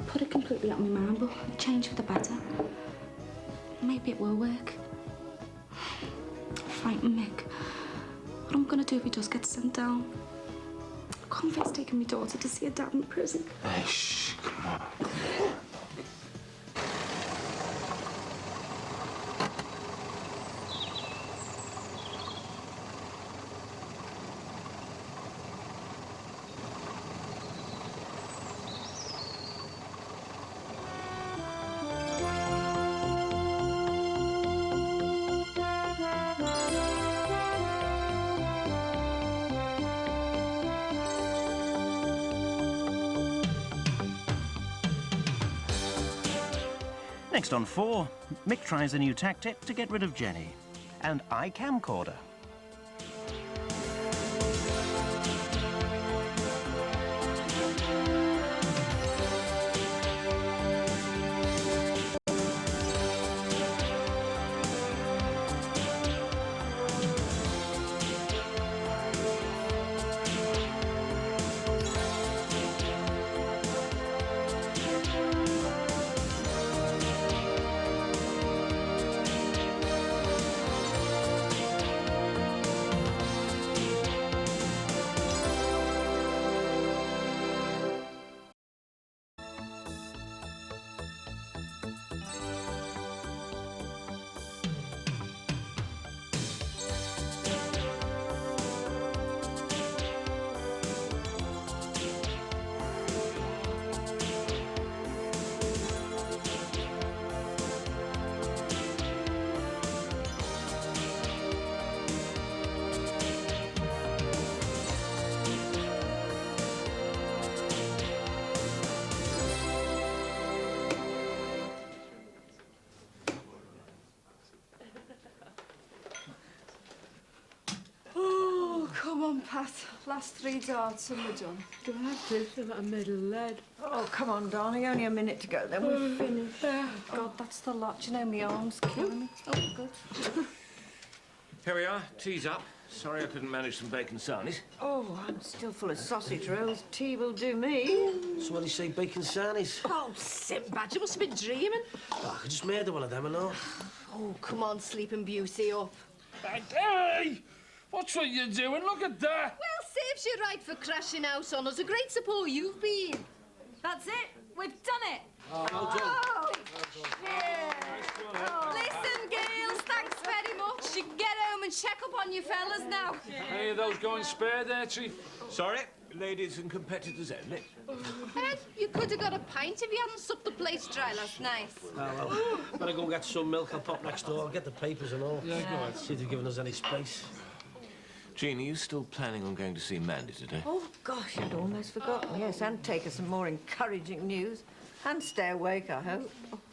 Put it completely out of my mind, but change for the better. Maybe it will work. Frighten Mick. What am I going to do if he does get sent down? I can't face taking my daughter to see her dad in prison. Hey, shh, come on. Next on 4, Mick tries a new tactic to get rid of Jenny. And camcorder. Oh, come on, Pat. Last 3 darts and we're done. Do I have to? I'm a middle lead. Oh, come on, darling. Only a minute to go, then we're finished. God, that's the lot. You know, my arm's killing me. Oh, good. Here we are. Tea's up. Sorry I couldn't manage some bacon sarnies. Oh, I'm still full of sausage rolls. Tea will do me. So what do you say, bacon sarnies? Oh, Simbad, you must have been dreaming. Oh, I could just murder one of them and all. Oh, come on, Sleeping Beauty, up. Hey! What's what you're doing? Look at that! Well, saves you right for crashing out on us. A great support you've been. That's it. We've done it. Oh, well done. Yeah. Listen, girls, thanks very much. You can get home and check up on your fellas now. Any of those going spare there, Chief? Sorry, ladies and competitors only. Ed, you could have got a pint if you hadn't supped the place dry last night. Oh, well, better go and get some milk. I'll pop next door. I'll get the papers and all. Yeah, go ahead. See if they've given us any space. Jean, are you still planning on going to see Mandy today? Oh, gosh, I'd almost forgotten. Yes, and take her some more encouraging news. And stay awake, I hope.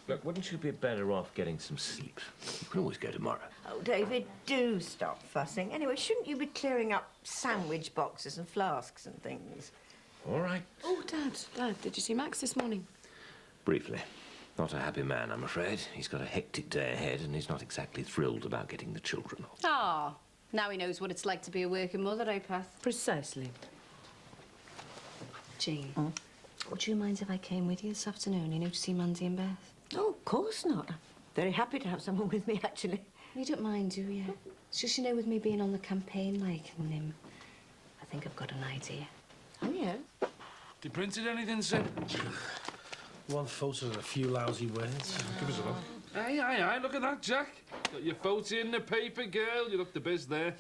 Look, wouldn't you be better off getting some sleep? You can always go tomorrow. Oh, David, do stop fussing. Anyway, shouldn't you be clearing up sandwich boxes and flasks and things? All right. Oh, Dad, did you see Max this morning? Briefly. Not a happy man, I'm afraid. He's got a hectic day ahead and he's not exactly thrilled about getting the children off. Ah, now he knows what it's like to be a working mother, eh, Pat? Precisely. Jean, would you mind if I came with you this afternoon, to see Mandy and Beth? Oh, of course not. I'm very happy to have someone with me, actually. You don't mind, do you? It's just, with me being on the campaign, and I think I've got an idea. Oh, yeah? They printed anything, Sim? One photo and a few lousy words. Give us a look. Aye, look at that, Jack. Got your photo in the paper, girl. You look the best there.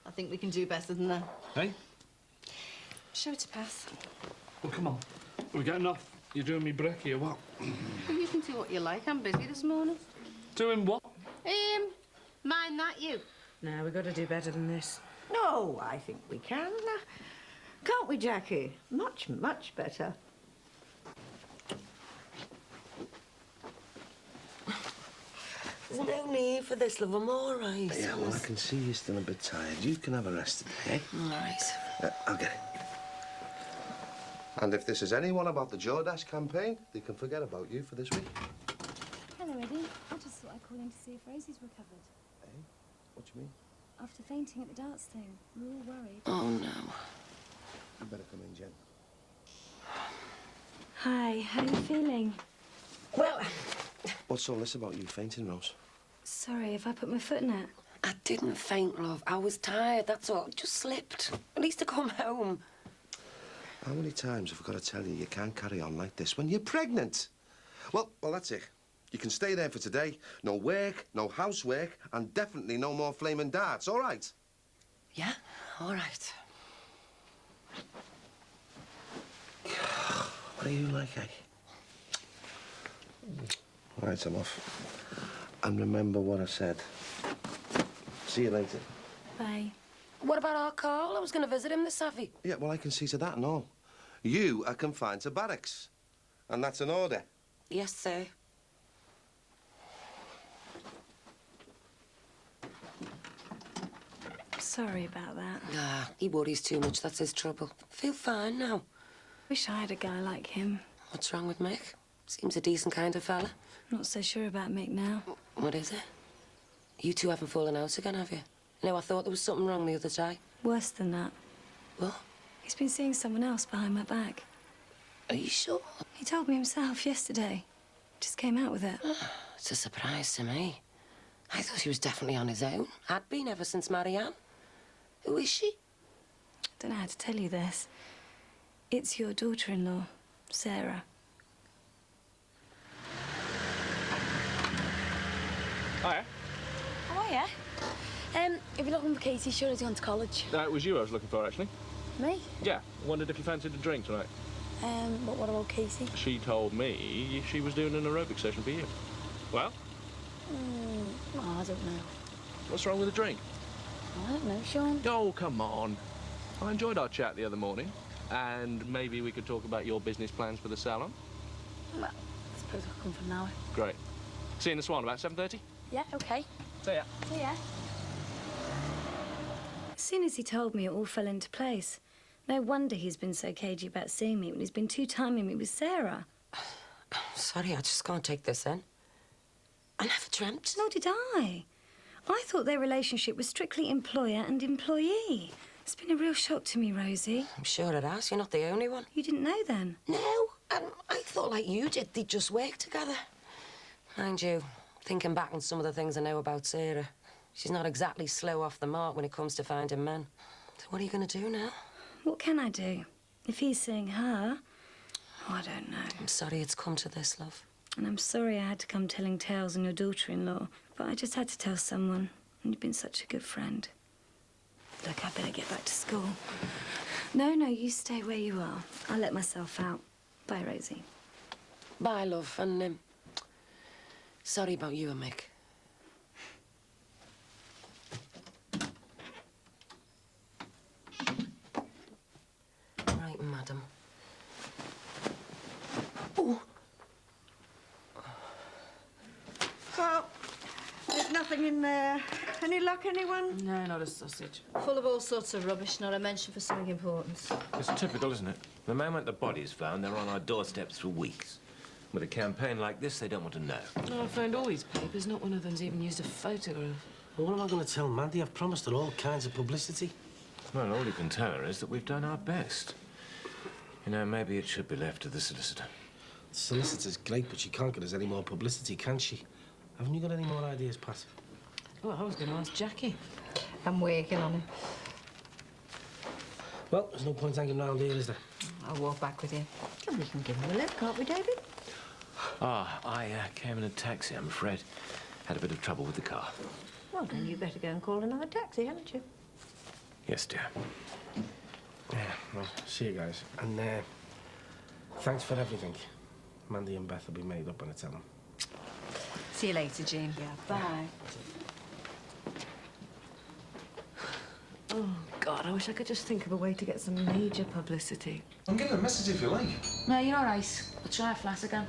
I think we can do better than that. Hey? Show it to Path. Well, come on. We're getting off. You're doing me brekkie or what? Well, you can do what you like. I'm busy this morning. Doing what? Mind that, you. No, we've got to do better than this. No, I think we can. Can't we, Jackie? Much, much better. There's no need for this, love. I'm all right. Yeah, well, I can see you're still a bit tired. You can have a rest today, eh? All right. I'll get it. And if this is anyone about the Jordache campaign, they can forget about you for this week. Hello, Eddie. I just thought I'd call in to see if Rosie's recovered. Hey? What do you mean? After fainting at the darts thing, we were all worried. Oh, no. You better come in, Jen. Hi, how are you feeling? Well, What's all this about you fainting, Rose? Sorry if I put my foot in it. I didn't faint, love. I was tired, that's all. Just slipped. At least to come home. How many times have I got to tell you can't carry on like this when you're pregnant? Well, that's it. You can stay there for today. No work, no housework, and definitely no more flaming darts, all right? Yeah? All right. What are you like, eh? All right, I'm off. And remember what I said. See you later. Bye. What about our Carl? I was going to visit him this Saturday. Yeah, well, I can see to that and all. You are confined to barracks, and that's an order. Yes, sir. Sorry about that. Ah, he worries too much. That's his trouble. Feel fine now. Wish I had a guy like him. What's wrong with Mick? Seems a decent kind of fella. Not so sure about Mick now. What is it? You two haven't fallen out again, have you? No, I thought there was something wrong the other day. Worse than that. What? He's been seeing someone else behind my back. Are you sure? He told me himself yesterday. Just came out with it. It's a surprise to me. I thought he was definitely on his own. Had been ever since Marianne. Who is she? Don't know how to tell you this. It's your daughter-in-law, Sarah. Hiya. How are you? If you're looking for Katie, sure as gone to college. It was you I was looking for, actually. Me? Yeah. Wondered if you fancied a drink tonight. But what about Katie? She told me she was doing an aerobic session for you. Well, Oh, I don't know. what's wrong with the drink? I don't know, Sean. Oh, come on. I enjoyed our chat the other morning. And maybe we could talk about your business plans for the salon. Well, I suppose I'll come for an hour. Great. See you in the Swan about 7:30? Yeah, OK. See ya. See ya. As soon as he told me, it all fell into place. No wonder he's been so cagey about seeing me when he's been two-timing me with Sarah. Sorry, I just can't take this in. I never dreamt. Nor did I. I thought their relationship was strictly employer and employee. It's been a real shock to me, Rosie. I'm sure it has. You're not the only one. You didn't know then? No, I thought like you did, they'd just work together. Mind you, thinking back on some of the things I know about Sarah, she's not exactly slow off the mark when it comes to finding men. So what are you going to do now? What can I do? If he's seeing her, I don't know. I'm sorry it's come to this, love. And I'm sorry I had to come telling tales on your daughter-in-law, but I just had to tell someone, and you've been such a good friend. Look, I better get back to school. No, you stay where you are. I'll let myself out. Bye, Rosie. Bye, love, and sorry about you and Mick. Right, madam. Oh. Well, there's nothing in there. Any luck, anyone? No, not a sausage. Full of all sorts of rubbish, not a mention for something important. It's typical, isn't it? The moment the body's found, they're on our doorsteps for weeks. With a campaign like this, they don't want to know. Oh, I found all these papers. Not one of them's even used a photograph. Well, what am I going to tell Mandy? I've promised her all kinds of publicity. Well, all you can tell her is that we've done our best. You know, maybe it should be left to the solicitor. The solicitor's great, but she can't get us any more publicity, can she? Haven't you got any more ideas, Pat? Well, I was going to ask Jackie. I'm working on it. Well, there's no point hanging around here, is there? I'll walk back with you. And we can give him a lift, can't we, David? I came in a taxi, I'm afraid. Had a bit of trouble with the car. Well, then you better go and call another taxi, haven't you? Yes, dear. Yeah, well, see you guys. And thanks for everything. Mandy and Beth will be made up when I tell them. See you later, Jean. Yeah, bye. Oh, God, I wish I could just think of a way to get some major publicity. I'm getting a message if you like. No, you're all right. We'll try a flat again.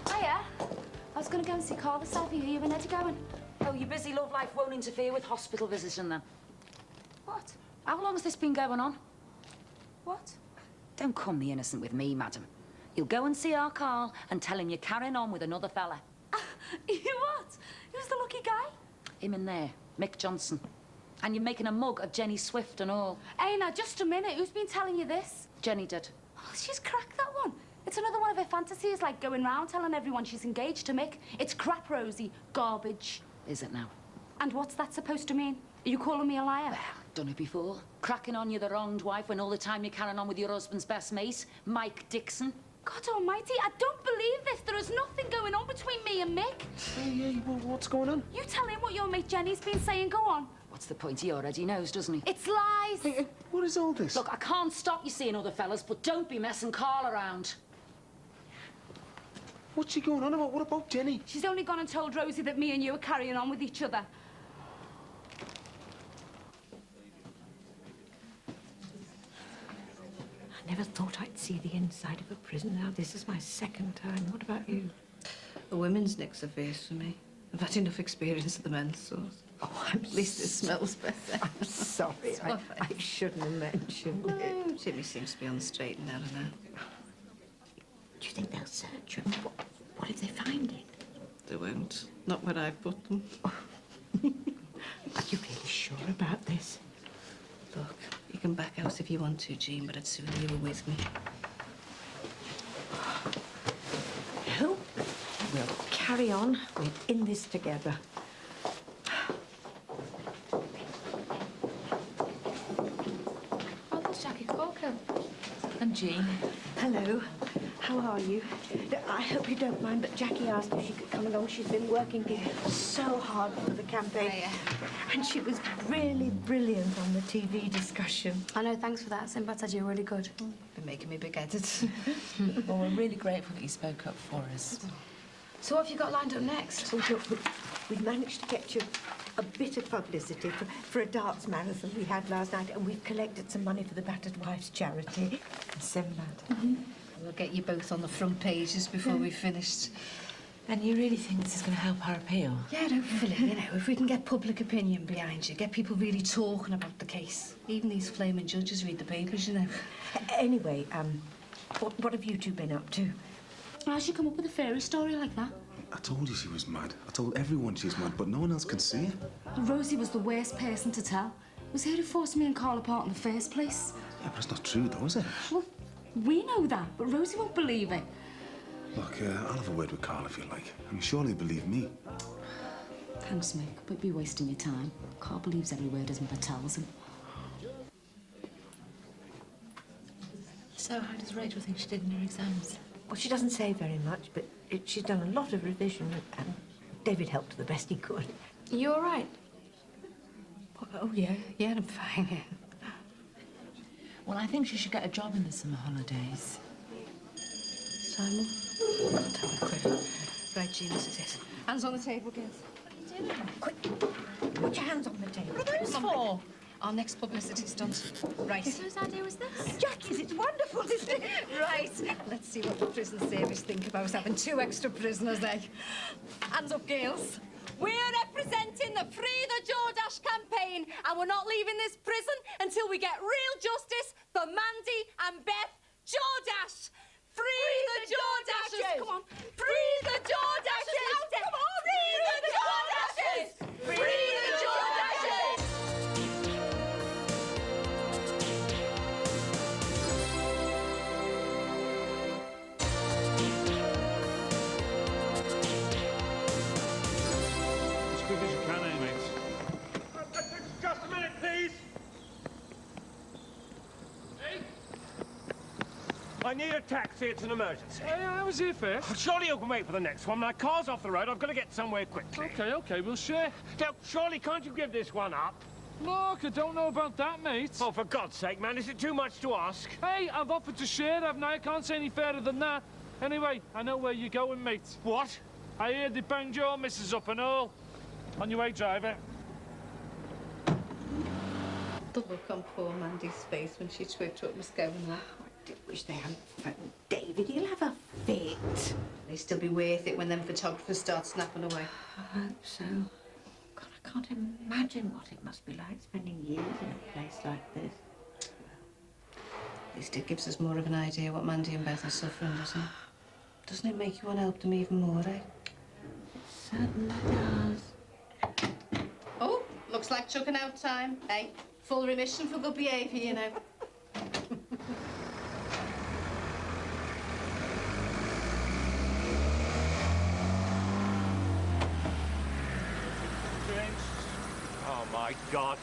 Hiya. I was going to go and see Carl this afternoon. Are you and Eddie going? Oh, your busy love life won't interfere with hospital visiting, then? What? How long has this been going on? What? Don't come the innocent with me, madam. You'll go and see our Carl and tell him you're carrying on with another fella. You what? Who's the lucky guy? Him in there, Mick Johnson. And you're making a mug of Jenny Swift and all. Hey, now, just a minute. Who's been telling you this? Jenny did. Oh, she's cracked that one. It's another one of her fantasies, like going round telling everyone she's engaged to Mick. It's crap, Rosie. Garbage. Is it now? And what's that supposed to mean? Are you calling me a liar? Well, done it before. Cracking on you're the wronged wife when all the time you're carrying on with your husband's best mate, Mike Dixon. God almighty, I don't believe this. There is nothing going on between me and Mick. Hey, what's going on? You tell him what your mate Jenny's been saying. Go on. What's the point? He already knows, doesn't he? It's lies. Hey, what is all this? Look, I can't stop you seeing other fellas, but don't be messing Carl around. What's she going on about? What about Jenny? She's only gone and told Rosie that me and you are carrying on with each other. I never thought I'd see the inside of a prison. Now, this is my second time. What about you? The women's nick's a face for me. I've had enough experience at the men's source. Oh, At least it smells better. I'm sorry. I shouldn't have mentioned it. No, Jimmy seems to be on the straight and narrow now. Do you think they'll search him? What if they find it? They won't. Not where I put them. Are you really sure about this? Look, you can back out if you want to, Jean, but I'd sooner you were with me. No. We'll carry on. We're in this together. Oh, that's Jackie Corker. And Jean. Hello. How are you? I hope you don't mind, but Jackie asked if she could come along. She's been working so hard for the campaign. Oh, yeah. And she was really brilliant on the TV discussion. I know, thanks for that. Simbat said you were really good. Been making me big-headed. Well, we're really grateful that you spoke up for us. So what have you got lined up next? Oh, look, we've managed to get you a bit of publicity for a darts marathon we had last night, and we've collected some money for the Battered Wives charity. Simbat. We'll get you both on the front pages before we've finished. And you really think this is going to help our appeal? Yeah, hopefully, you know, if we can get public opinion behind you, get people really talking about the case. Even these flaming judges read the papers, you know. Anyway, what have you two been up to? How'd you come up with a fairy story like that? I told you she was mad. I told everyone she's mad, but no one else can see it. Rosie was the worst person to tell. It was her who forced me and Carl apart in the first place. Yeah, but it's not true, though, is it? Well, we know that, but Rosie won't believe it. Look, I'll have a word with Carl if you like. I mean, surely he'll believe me. Thanks, Mick, but be wasting your time. Carl believes every word his mother tells him. So how does Rachel think she did in her exams? Well, she doesn't say very much, but she's done a lot of revision, and David helped the best he could. You all right? Oh, yeah, I'm fine. Well, I think she should get a job in the summer holidays. Simon? Right, Jean, this is it. Hands on the table, girls. What are you doing? Quick, put your hands on the table. What are those for? Our next publicity stunt. Right. Whose idea was this? Jackie's, it's wonderful, isn't it? Right. Let's see what the prison service think about having 2 extra prisoners, eh? Hands up, girls. We're representing the Free the Jordache campaign, and we're not leaving this prison until we get real justice for Mandy and Beth Jordache. Free the Jordashes! Come on. Free the Jordashes! Come on! Free the Jordashes! Free the Jordashes! As quick as you can, eh, mate? Just a minute, please. Hey? I need a taxi. It's an emergency. Hey, I was here first. Oh, surely you can wait for the next one. My car's off the road. I've got to get somewhere quickly. Okay, we'll share. Now, surely can't you give this one up? Look, I don't know about that, mate. Oh, for God's sake, man, is it too much to ask? Hey, I've offered to share, haven't I? I can't say any fairer than that. Anyway, I know where you're going, mate. What? I heard they banged your missus up and all. On your way, driver. The look on poor Mandy's face when she twigged what was going on. I do wish they hadn't threatened David. He'll have a fit. They'll still be worth it when them photographers start snapping away. I hope so. God, I can't imagine what it must be like spending years in a place like this. At least it gives us more of an idea what Mandy and Beth are suffering, doesn't it? Doesn't it make you want to help them even more, eh? It certainly does. Oh, looks like chucking out time, eh? Full remission for good behaviour, you know. Oh, my God.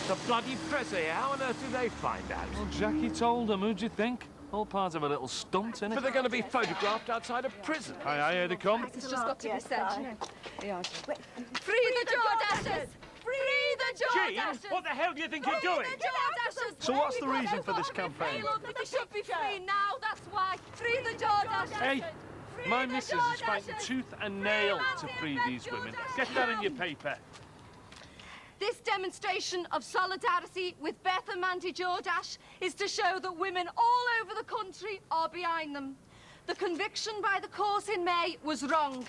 The bloody press here. How on earth did they find out? Well, Jackie told them. Who'd you think? All part of a little stunt, innit? But they're going to be photographed outside of prison. I heard it come. It's just got to be said, you know. Free the Jordashes! Free the Jordashes! Jean, what the hell do you think you're doing? Free the Jordashes! So what's the reason for this campaign? Hey, look, they should be free now, that's why. Free the Jordashes! Hey, my missus is fighting tooth and nail to free these women. Get that in your paper. This demonstration of solidarity with Beth and Mandy Jordache is to show that women all over the country are behind them. The conviction by the court in May was wrong.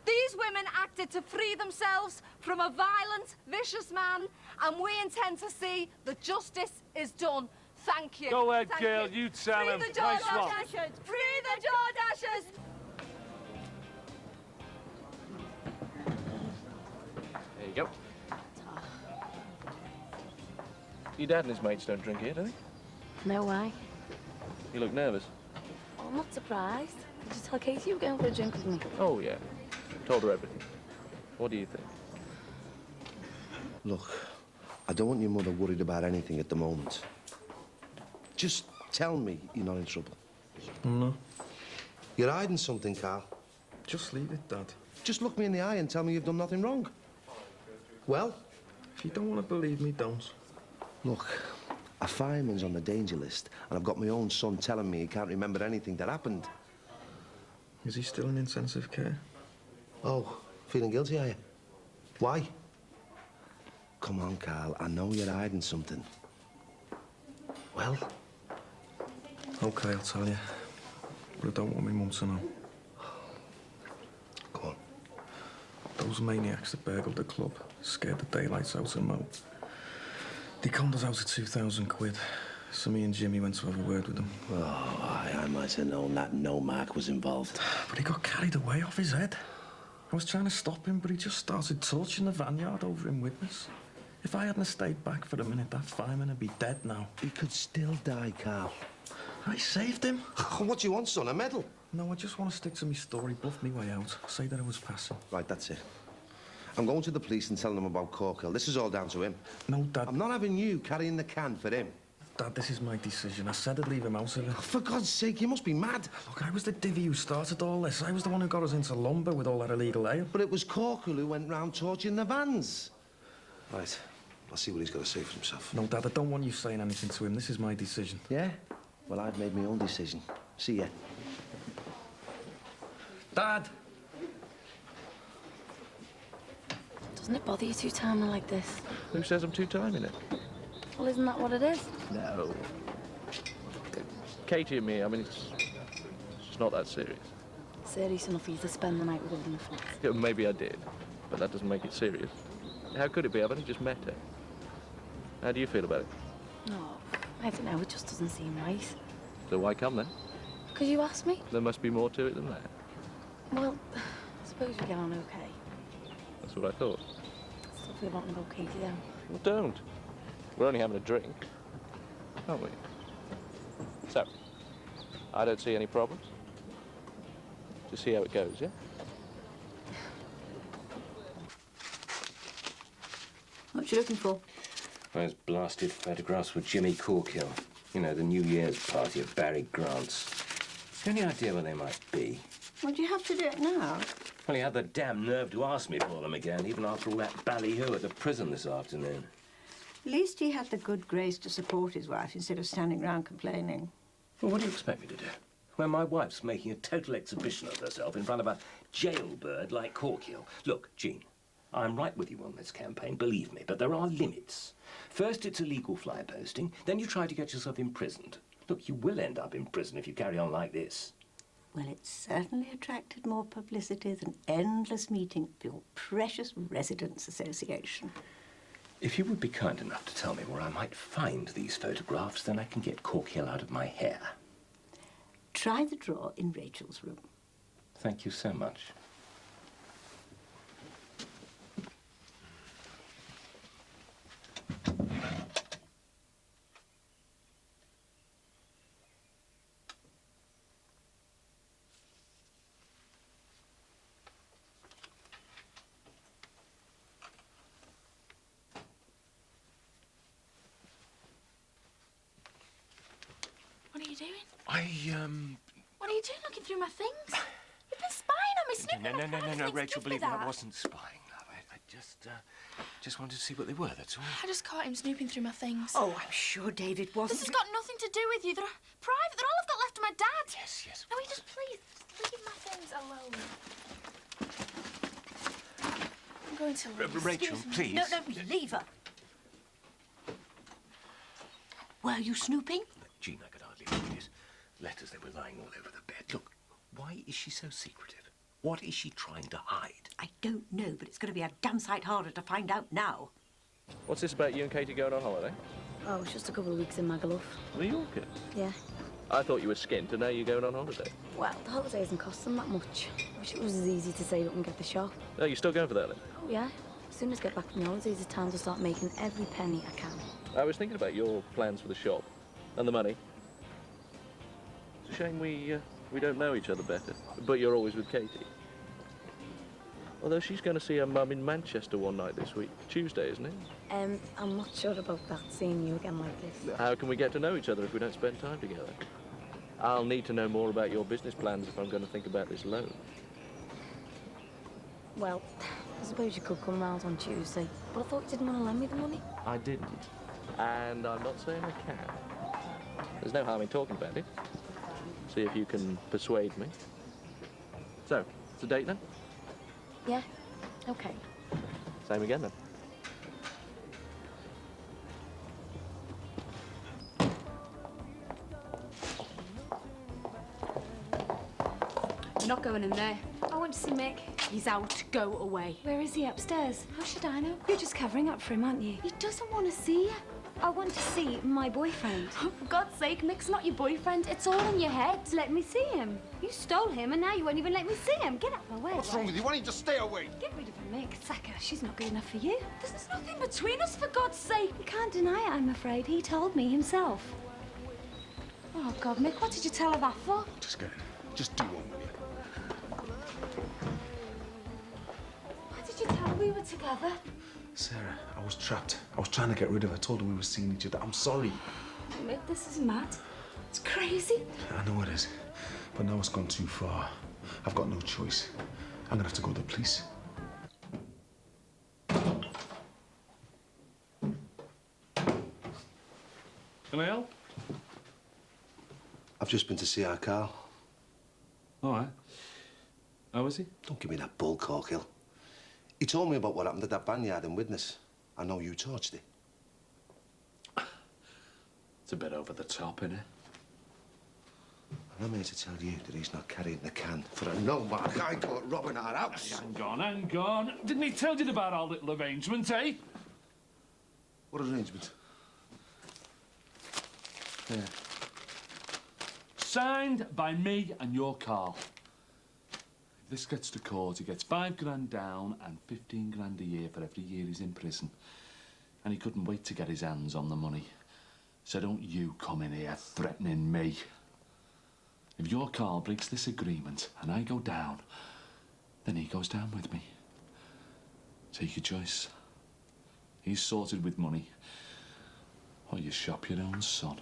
These women acted to free themselves from a violent, vicious man, and we intend to see that justice is done. Thank you. Go ahead, Thank girl. You tell him. Free the Nice one. Jordashes! Free the Jordashes! There you go. Your dad and his mates don't drink here, do they? No way. You look nervous. Oh, I'm not surprised. Did you tell Katie you were going for a drink with me? Oh, yeah. Told her everything. What do you think? Look, I don't want your mother worried about anything at the moment. Just tell me you're not in trouble. No. You're hiding something, Carl. Just leave it, Dad. Just look me in the eye and tell me you've done nothing wrong. Well? If you don't want to believe me, don't. Look, a fireman's on the danger list, and I've got my own son telling me he can't remember anything that happened. Is he still in intensive care? Oh, feeling guilty, are you? Why? Come on, Carl, I know you're hiding something. Well? OK, I'll tell you. But I don't want my mum to know. Go on. Those maniacs that burgled the club scared the daylights out of Mo. They conned us out of 2,000 quid. So me and Jimmy went to have a word with them. Oh, I might have known that no Mark was involved. But he got carried away off his head. I was trying to stop him, but he just started torching the vanguard over in witness. If I hadn't stayed back for a minute, that fireman would be dead now. He could still die, Carl. I saved him. What do you want, son? A medal? No, I just want to stick to my story, bluff me way out. Say that I was passing. Right, that's it. I'm going to the police and telling them about Corkill. This is all down to him. No, Dad. I'm not having you carrying the can for him. Dad, this is my decision. I said I'd leave him out of it. Oh, for God's sake, you must be mad. Look, I was the divvy who started all this. I was the one who got us into lumber with all that illegal ale. But it was Corkill who went round torching the vans. Right. I'll see what he's got to say for himself. No, Dad, I don't want you saying anything to him. This is my decision. Yeah? Well, I've made my own decision. See ya. Dad! Doesn't it bother you two-timing like this? Who says I'm two-timing it? Well, isn't that what it is? No. Katie and me, I mean, it's just not that serious. Serious enough for you to spend the night with her in the flat. Yeah, maybe I did, but that doesn't make it serious. How could it be? I've only just met her. How do you feel about it? No, I don't know. It just doesn't seem right. So why come then? Because you asked me? There must be more to it than that. Well, I suppose we get on okay. That's what I thought. Still feel wanting to go Katie then. Well, don't. We're only having a drink, aren't we? So, I don't see any problems. Just see how it goes, yeah? What you looking for? Those blasted photographs with Jimmy Corkill. You know, the New Year's party at Barry Grant's. Any idea where they might be? Well, do you have to do it now? Well, he had the damn nerve to ask me for them again, even after all that ballyhoo at the prison this afternoon. At least he had the good grace to support his wife instead of standing round complaining. Well, what do you expect me to do? When my wife's making a total exhibition of herself in front of a jailbird like Corkhill. Look, Jean, I'm right with you on this campaign, believe me, but there are limits. First, it's illegal fly posting, then you try to get yourself imprisoned. Look, you will end up in prison if you carry on like this. Well, it certainly attracted more publicity than endless meeting of your precious Residents' Association. If you would be kind enough to tell me where I might find these photographs, then I can get Corkhill out of my hair. Try the drawer in Rachel's room. Thank you so much. What are you doing? What are you doing looking through my things? You've been spying on me, snooping. No, Rachel, believe me, I wasn't spying, love. I just wanted to see what they were, that's all. I just caught him snooping through my things. Oh, I'm sure David wasn't. This has got nothing to do with you. They're private. They're all I've got left of my dad. Yes. No, just please leave my things alone. I'm going to leave. Rachel, Excuse me. please. No, leave her. Were you snooping? Jean, I could hardly believe it. Letters, they were lying all over the bed. Look, why is she so secretive? What is she trying to hide? I don't know, but it's going to be a damn sight harder to find out now. What's this about you and Katie going on holiday? Oh, it's just a couple of weeks in Magaluf. Mallorca? Yeah. I thought you were skint, and now you're going on holiday. Well, the holiday isn't costing that much. I wish it was as easy to save up and get the shop. Oh, you're still going for that, then? Oh, yeah. As soon as I get back from the holidays, it's time to start making every penny I can. I was thinking about your plans for the shop and the money. It's a shame we don't know each other better, but you're always with Katie. Although she's going to see her mum in Manchester one night this week. Tuesday, isn't it? I'm not sure about that, seeing you again like this. How can we get to know each other if we don't spend time together? I'll need to know more about your business plans if I'm going to think about this loan. Well, I suppose you could come round on Tuesday, but I thought you didn't want to lend me the money. I didn't. And I'm not saying I can. There's no harm in talking about it. See if you can persuade me. So, it's a date then? Yeah, okay. Same again then. You're not going in there. I want to see Mick. He's out. Go away. Where is he? Upstairs? How should I know? You're just covering up for him, aren't you? He doesn't want to see you. I want to see my boyfriend. Oh, for God's sake, Mick's not your boyfriend. It's all in your head. Let me see him. You stole him and now you won't even let me see him. Get out of my way. What's wrong with you? Why don't you just stay away? Get rid of him, Mick. Saka, she's not good enough for you. There's nothing between us, for God's sake. You can't deny it, I'm afraid. He told me himself. Oh, God, Mick, what did you tell her that for? Just get in. Just do one with you. Why did you tell her we were together? Sarah, I was trapped. I was trying to get rid of her. I told her we were seeing each other. I'm sorry. Mick, this is mad. It's crazy. I know it is. But now it's gone too far. I've got no choice. I'm gonna have to go to the police. Can I help? I've just been to see our Carl. All right. How is he? Don't give me that bull, Corkhill. He told me about what happened at that vineyard in Widnes. I know you torched it. It's a bit over the top, innit? And I'm here to tell you that he's not carrying the can for a no-mark. I caught robbing our house. Hang on. Didn't he tell you about our little arrangement, eh? What arrangement? Yeah. Signed by me and your Carl. If this gets to court, he gets 5 grand down and 15 grand a year for every year he's in prison. And he couldn't wait to get his hands on the money. So don't you come in here threatening me. If your Carl breaks this agreement and I go down, then he goes down with me. Take your choice. He's sorted with money, or you shop your own son.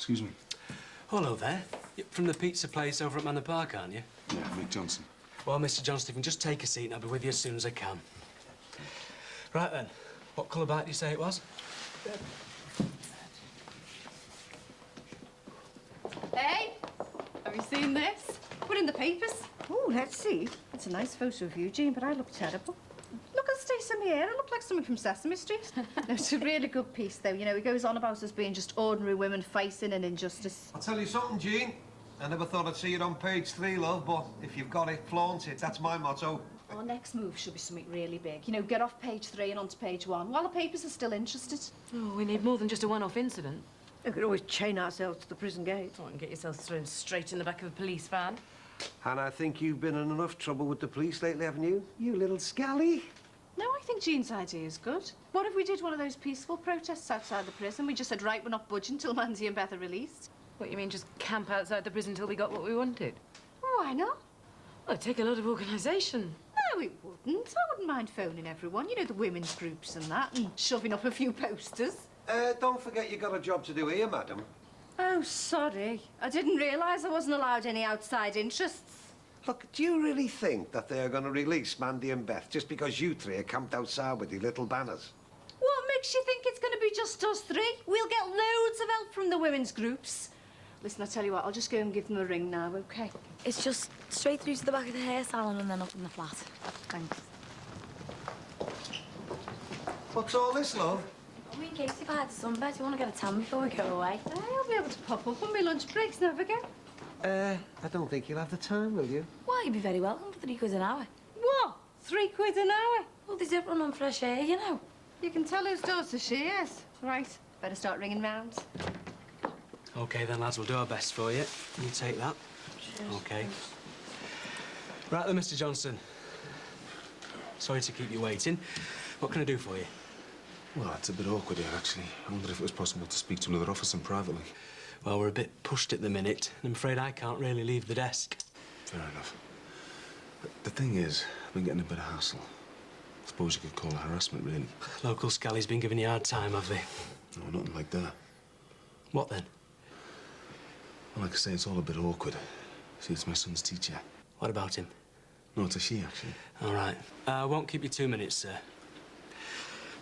Excuse me. Hello there. You're from the pizza place over at Manor Park, aren't you? Yeah, Mick Johnson. Well, Mr. Johnston, if you can just take a seat and I'll be with you as soon as I can. Right then, what colour bike do you say it was? Hey, have you seen this? Put in the papers. Oh, let's see. It's a nice photo of you, Jean, but I look terrible. Look at Stacey in my hair. I look like something from Sesame Street. No, it's a really good piece, though. You know, it goes on about us being just ordinary women fighting an injustice. I'll tell you something, Jean. I never thought I'd see it on page 3, love, but if you've got it, flaunt it. That's my motto. Our next move should be something really big. You know, get off page 3 and onto page 1, while the papers are still interested. Oh, we need more than just a one-off incident. We could always chain ourselves to the prison gate. Oh, and get yourself thrown straight in the back of a police van. And I think you've been in enough trouble with the police lately, haven't you? You little scally. No, I think Jean's idea is good. What if we did one of those peaceful protests outside the prison? We just said, right, we're not budging till Mandy and Beth are released. What, you mean just camp outside the prison till we got what we wanted? Why not? Well, it'd take a lot of organisation. No, it wouldn't. I wouldn't mind phoning everyone. You know, the women's groups and that, and shoving up a few posters. Don't forget you got a job to do here, madam. Oh, sorry. I didn't realise I wasn't allowed any outside interests. Look, do you really think that they're going to release Mandy and Beth just because you 3 are camped outside with your little banners? What makes you think it's going to be just us 3? We'll get loads of help from the women's groups. Listen, I'll tell you what, I'll just go and give them a ring now, OK? It's just straight through to the back of the hair salon and then up in the flat. Thanks. What's all this, love? Oh, in case if I had sunbed, do you want to get a tan before we go away? I'll be able to pop up on my lunch breaks, never go. I don't think you'll have the time, will you? Well, you'd be very welcome for £3 an hour. What? £3 an hour? Well, they don't run on fresh air, you know. You can tell whose daughter she is. Right, better start ringing round. OK, then, lads, we'll do our best for you. You take that. Cheers. OK. Right then, Mr. Johnson. Sorry to keep you waiting. What can I do for you? Well, it's a bit awkward here, actually. I wondered if it was possible to speak to another officer privately. Well, we're a bit pushed at the minute, and I'm afraid I can't really leave the desk. Fair enough. The thing is, I've been getting a bit of hassle. I suppose you could call it harassment, really. Local scally's been giving you a hard time, have they? No, nothing like that. What then? Well, like I say, it's all a bit awkward. See, it's my son's teacher. What about him? No, it's a she, actually. All right. I won't keep you 2 minutes, sir.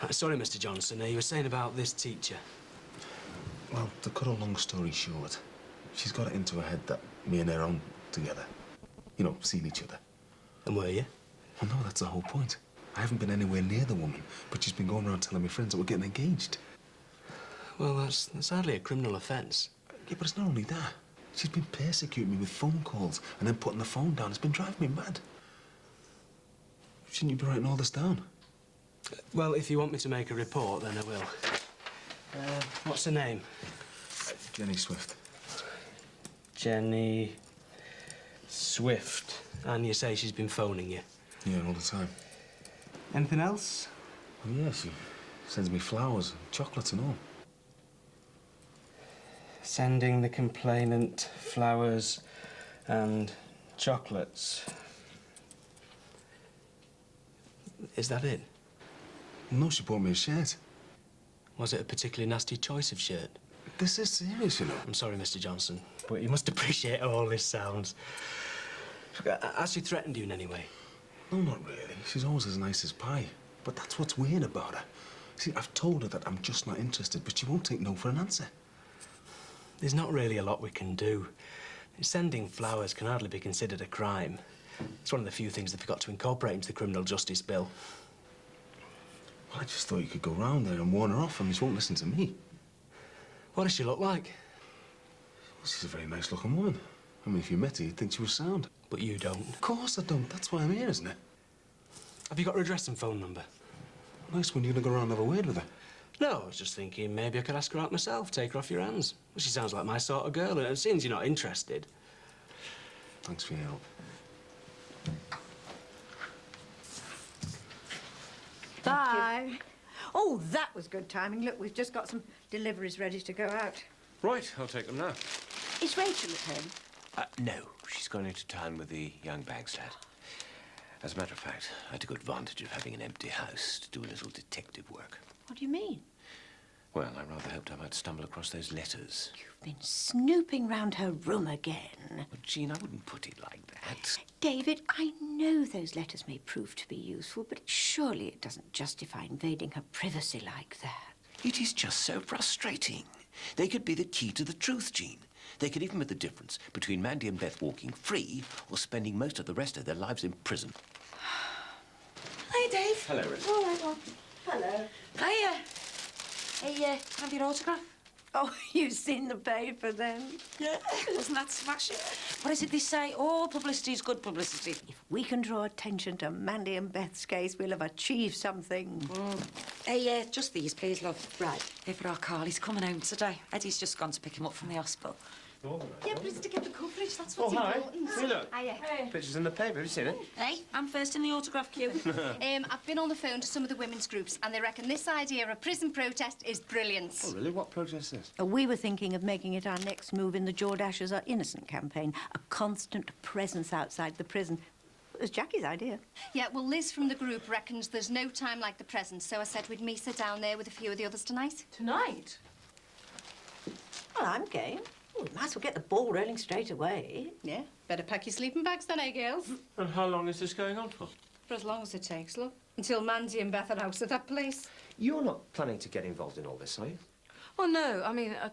Sorry, Mr. Johnson. You were saying about this teacher. Well, to cut a long story short, she's got it into her head that me and her own together. You know, seeing each other. And were you? Well, no, that's the whole point. I haven't been anywhere near the woman, but she's been going around telling my friends that we're getting engaged. Well, that's hardly a criminal offence. Yeah, but it's not only that. She's been persecuting me with phone calls and then putting the phone down. It's been driving me mad. Shouldn't you be writing all this down? Well, if you want me to make a report, then I will. What's her name? Jenny Swift. Jenny Swift. And you say she's been phoning you? Yeah, all the time. Anything else? Oh, yeah, she sends me flowers and chocolates and all. Sending the complainant flowers and chocolates. Is that it? No, she bought me a shirt. Was it a particularly nasty choice of shirt? This is serious, you know. I'm sorry, Mr. Johnson, but you must appreciate how all this sounds. Has she threatened you in any way? No, not really. She's always as nice as pie. But that's what's weird about her. See, I've told her that I'm just not interested, but she won't take no for an answer. There's not really a lot we can do. Sending flowers can hardly be considered a crime. It's one of the few things they've got to incorporate into the criminal justice bill. Well, I just thought you could go round there and warn her off, and she won't listen to me. What does she look like? Well, she's a very nice-looking woman. I mean, if you met her, you'd think she was sound. But you don't. Of course I don't. That's why I'm here, isn't it? Have you got her address and phone number? Nice when you're going to go around and have a word with her. No, I was just thinking maybe I could ask her out myself, take her off your hands. Well, she sounds like my sort of girl, and it seems you're not interested. Thanks for your help. Bye. Oh, that was good timing. Look, we've just got some deliveries ready to go out. Right, I'll take them now. Is Rachel at home? No, she's gone into town with the young Bagstad. As a matter of fact, I took advantage of having an empty house to do a little detective work. What do you mean? Well, I rather hoped I might stumble across those letters. You've been snooping round her room again. But, Jean, I wouldn't put it like that. David, I know those letters may prove to be useful, but surely it doesn't justify invading her privacy like that. It is just so frustrating. They could be the key to the truth, Jean. They could even be the difference between Mandy and Beth walking free or spending most of the rest of their lives in prison. Hi, Dave. Hello, Rose. All right, well. Hello. Hiya. Hey, can I have your autograph? Oh, you've seen the paper then? Yeah. Wasn't that smashing? What is it they say? All publicity is good publicity. If we can draw attention to Mandy and Beth's case, we'll have achieved something. Hey, just these, please, love. Right. They're for our Carl. He's coming home today. Eddie's just gone to pick him up from the hospital. Yeah, but it's to get the coverage, that's what's hi. important. See, look. Hiya. Pictures in the paper, have you seen it? Hey, I'm first in the autograph queue. I've been on the phone to some of the women's groups, and they reckon this idea of a prison protest is brilliant. Oh, really? What protest is this? We were thinking of making it our next move in the Jordashers Are Innocent campaign, a constant presence outside the prison. It was Jackie's idea. Yeah, well, Liz from the group reckons there's no time like the present, so I said we'd meet her down there with a few of the others tonight. Tonight? Well, I'm game. We might as well get the ball rolling straight away. Yeah, better pack your sleeping bags then, eh, girls? And how long is this going on for? For as long as it takes, look. Until Mandy and Beth are out of that place. You're not planning to get involved in all this, are you? Well, no, I mean, I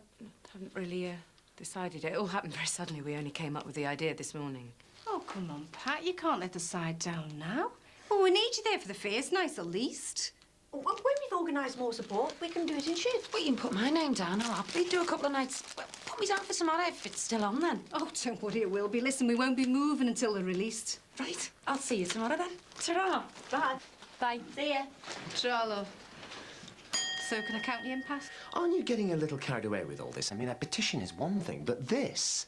haven't really decided. It all happened very suddenly. We only came up with the idea this morning. Oh, come on, Pat. You can't let the side down now. Well, we need you there for the first night at least. Well, when we've organised more support, we can do it in shifts. Well, you can put my name down. I'll happily do a couple of nights. Well, put me down for tomorrow if it's still on then. Oh, don't worry, it will be. Listen, we won't be moving until they're released. Right. I'll see you tomorrow then. Ta-ra. Bye. Bye. See ya. Ta-ra, love. So, can I count the impasse? Aren't you getting a little carried away with all this? I mean, that petition is one thing, but this...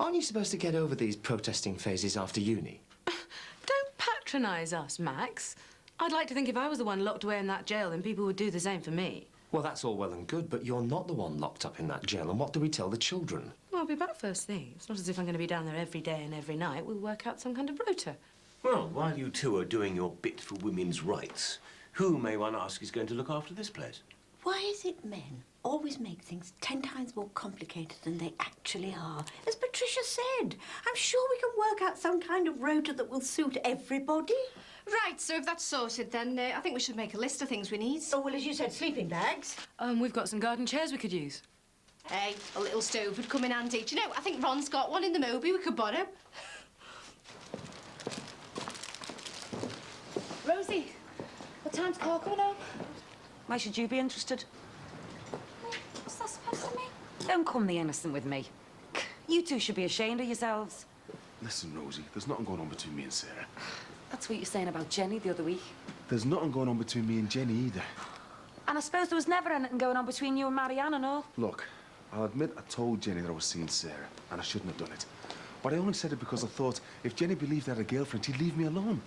Aren't you supposed to get over these protesting phases after uni? Don't patronise us, Max. I'd like to think if I was the one locked away in that jail, then people would do the same for me. Well, that's all well and good, but you're not the one locked up in that jail, and what do we tell the children? Well, I'll be back first thing. It's not as if I'm going to be down there every day and every night. We'll work out some kind of rota. Well, while you two are doing your bit for women's rights, who, may one ask, is going to look after this place? Why is it men always make things 10 times more complicated than they actually are? As Patricia said, I'm sure we can work out some kind of rota that will suit everybody. Right, so if that's sorted, then I think we should make a list of things we need. Oh, well, as you said, sleeping bags. We've got some garden chairs we could use. Hey, a little stove would come in handy. Do you know, I think Ron's got one in the Moby we could borrow. Rosie, what time's Carl coming home? Why should you be interested? What's that supposed to mean? Don't come the innocent with me. You two should be ashamed of yourselves. Listen, Rosie, there's nothing going on between me and Sarah. That's what you were saying about Jenny the other week. There's nothing going on between me and Jenny either. And I suppose there was never anything going on between you and Marianne and all. Look, I'll admit I told Jenny that I was seeing Sarah, and I shouldn't have done it. But I only said it because I thought if Jenny believed I had a girlfriend, he'd leave me alone.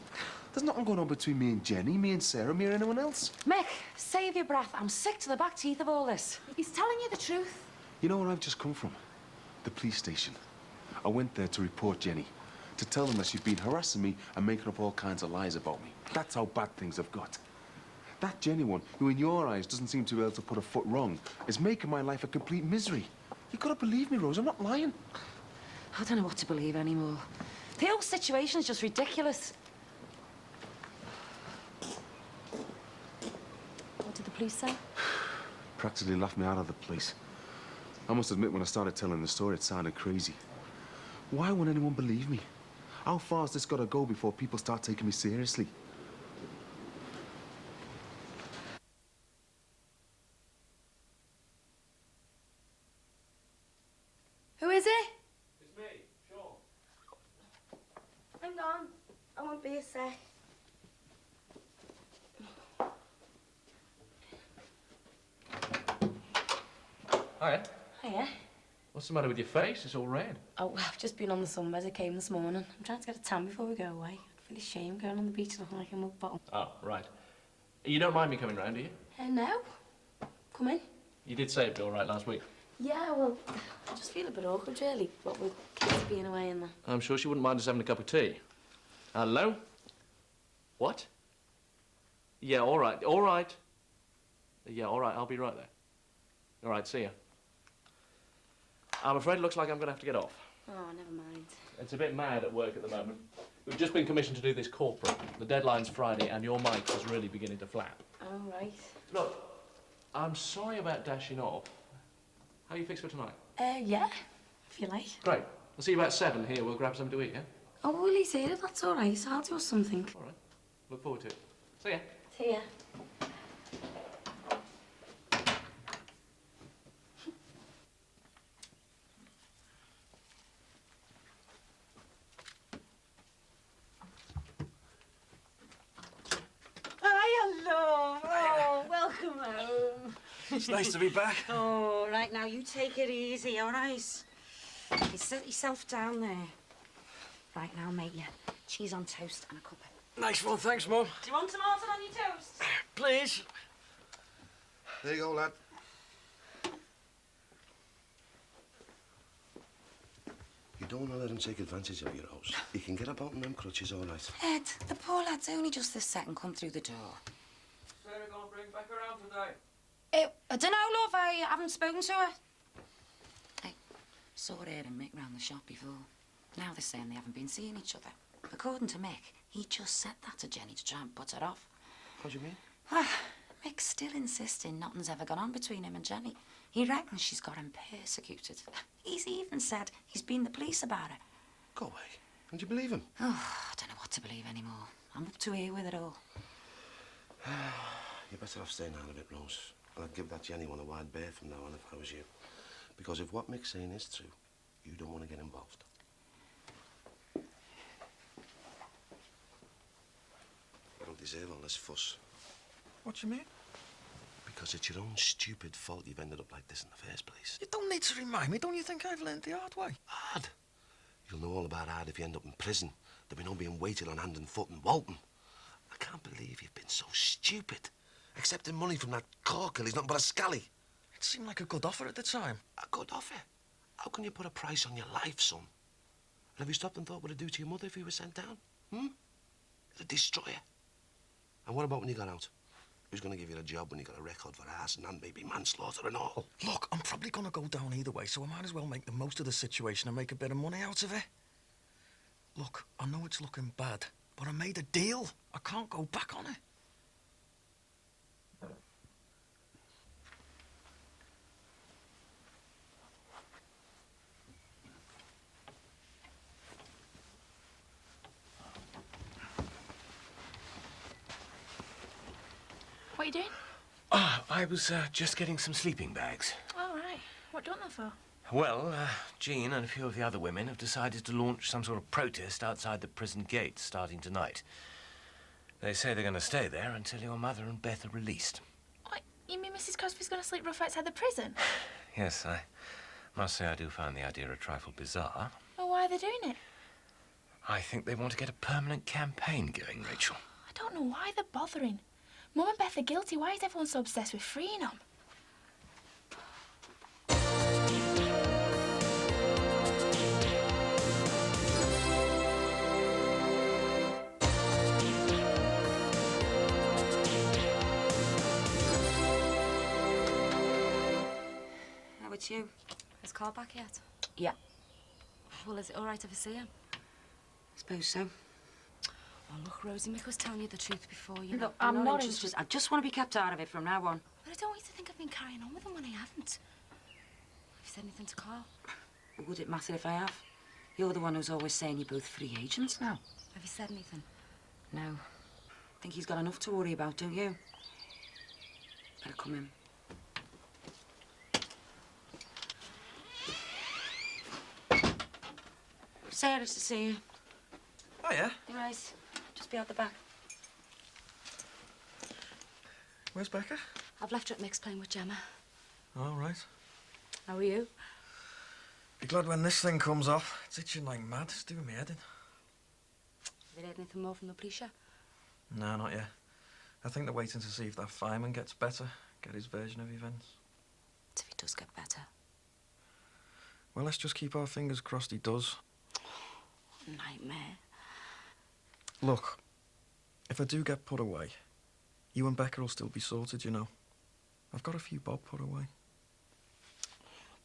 There's nothing going on between me and Jenny, me and Sarah, me or anyone else. Mick, save your breath. I'm sick to the back teeth of all this. He's telling you the truth. You know where I've just come from? The police station. I went there to report Jenny, to tell them that she's been harassing me and making up all kinds of lies about me. That's how bad things have got. That Jenny one, who in your eyes doesn't seem to be able to put a foot wrong, is making my life a complete misery. You've got to believe me, Rose. I'm not lying. I don't know what to believe anymore. The whole situation's just ridiculous. What did the police say? Practically laughed me out of the place. I must admit, when I started telling the story, it sounded crazy. Why won't anyone believe me? How far has this got to go before people start taking me seriously? Who is it? It's me, Sean. Hang on. I won't be a sec. Hiya. Hiya. What's the matter with your face? It's all red. Oh, well, I've just been on the sunbed. I came this morning. I'm trying to get a tan before we go away. I'd feel ashamed going on the beach looking like a mug bottle. Oh, right. You don't mind me coming round, do you? No. Come in. You did say it'd be all right last week. Yeah, well, I just feel a bit awkward, really, what with kids being away and that. I'm sure she wouldn't mind us having a cup of tea. Hello? What? Yeah, all right, all right. Yeah, all right, I'll be right there. All right, see ya. I'm afraid it looks like I'm going to have to get off. Oh, never mind. It's a bit mad at work at the moment. We've just been commissioned to do this corporate. The deadline's Friday, and your mic is really beginning to flap. All right. Look, I'm sorry about dashing off. How are you fixed for tonight? Yeah, if you like. Great. I'll see you about 7 here. We'll grab something to eat, yeah? Oh, will he say it? That's all right. I'll do something. All right. Look forward to it. See ya. See ya. Hello. Oh, welcome home. It's nice to be back. Oh, right now, you take it easy, all right? You sit yourself down there. Right now, mate, you cheese on toast and a cuppa. Nice one, thanks, Mum. Do you want tomato on your toast? Please. There you go, lad. You don't want to let him take advantage of your house. He can get about on them crutches, all right. Ed, the poor lad's only just this second come through the door. Sarah gonna bring back around today? I don't know, love. I haven't spoken to her. I saw her and Mick round the shop before. Now they're saying they haven't been seeing each other. According to Mick, he just said that to Jenny to try and put her off. What do you mean? Mick's still insisting nothing's ever gone on between him and Jenny. He reckons she's got him persecuted. He's even said he's been the police about her. Go away. Don't you believe him? Oh, I don't know what to believe anymore. I'm up to here with it all. You're better off staying out of it, Rose. And I'd give that Jenny one a wide berth from now on if I was you. Because if what Mick's saying is true, you don't want to get involved. You don't deserve all this fuss. What do you mean? Because it's your own stupid fault you've ended up like this in the first place. You don't need to remind me. Don't you think I've learned the hard way? Hard? You'll know all about hard if you end up in prison. There'll be no being waited on hand and foot in Walton. I can't believe you've been so stupid. Accepting money from that corker, he's nothing but a scally. It seemed like a good offer at the time. A good offer? How can you put a price on your life, son? And have you stopped and thought what it'd do to your mother if you were sent down? It'd destroy her. And what about when you got out? Who's going to give you a job when you got a record for arson and maybe manslaughter and all? Look, I'm probably going to go down either way, so I might as well make the most of the situation and make a bit of money out of it. Look, I know it's looking bad, but I made a deal. I can't go back on it. What are you doing? Ah, I was just getting some sleeping bags. All right. What do you want them for? Well, Jean and a few of the other women have decided to launch some sort of protest outside the prison gates starting tonight. They say they're going to stay there until your mother and Beth are released. What, you mean Mrs. Crosby's going to sleep rough outside the prison? Yes, I must say I do find the idea a trifle bizarre. Well, why are they doing it? I think they want to get a permanent campaign going, Rachel. I don't know why they're bothering. Mum and Beth are guilty. Why is everyone so obsessed with freeing them? How about you? Has Carl back yet? Yeah. Well, is it all right if I see him? Suppose so. Oh, look, Rosie, Mick was telling you the truth before, you know. Look, I'm not interested. I just want to be kept out of it from now on. But I don't want you to think I've been carrying on with him when I haven't. Have you said anything to Carl? Would it matter if I have? You're the one who's always saying you're both free agents now. Have you said anything? No. Think he's got enough to worry about, don't you? Better come in. Sarah's to see you. Oh, yeah? You're right. Just be out the back. Where's Becca? I've left her at Mick's playing with Gemma. All right. How are you? Be glad when this thing comes off. It's itching like mad. It's doing me head in. Have you heard anything more from the police yet? No, not yet. I think they're waiting to see if that fireman gets better, get his version of events. If he does get better. Well, let's just keep our fingers crossed he does. Nightmare. Look, if I do get put away, you and Becca will still be sorted, you know. I've got a few bob put away.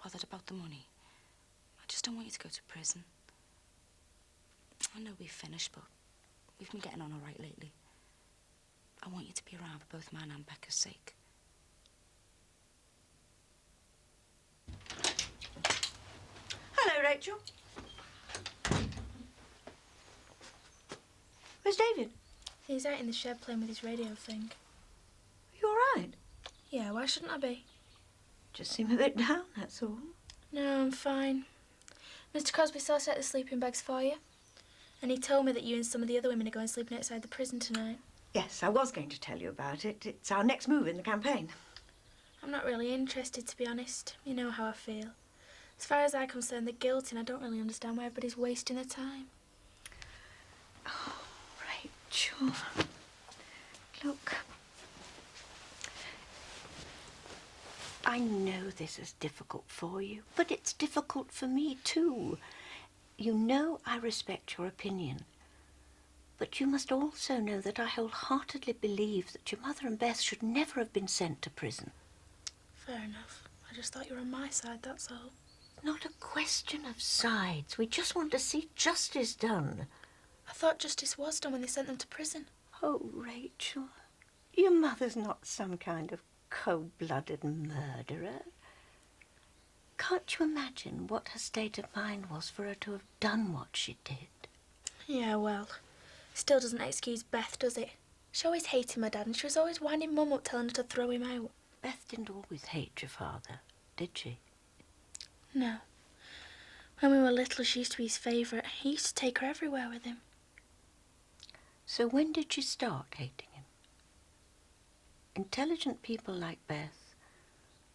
bothered about the money. I just don't want you to go to prison. I know we've finished, but we've been getting on all right lately. I want you to be around for both mine and Becca's sake. Hello, Rachel. Where's David? He's out in the shed playing with his radio thing. Are you all right? Yeah, why shouldn't I be? Just seem a bit down, that's all. No, I'm fine. Mr. Crosby saw set the sleeping bags for you. And he told me that you and some of the other women are going sleeping outside the prison tonight. Yes, I was going to tell you about it. It's our next move in the campaign. I'm not really interested, to be honest. You know how I feel. As far as I'm concerned, they're guilty, and I don't really understand why everybody's wasting their time. Oh, Rachel. Look. I know this is difficult for you, but it's difficult for me too. You know I respect your opinion. But you must also know that I wholeheartedly believe that your mother and Beth should never have been sent to prison. Fair enough. I just thought you were on my side, that's all. Not a question of sides. We just want to see justice done. I thought justice was done when they sent them to prison. Oh, Rachel, your mother's not some kind of cold-blooded murderer. Can't you imagine what her state of mind was for her to have done what she did? Yeah, well, still doesn't excuse Beth, does it? She always hated my dad, and she was always winding Mum up, telling her to throw him out. Beth didn't always hate your father, did she? No. When we were little, she used to be his favourite. He used to take her everywhere with him. So when did you start hating him? Intelligent people like Beth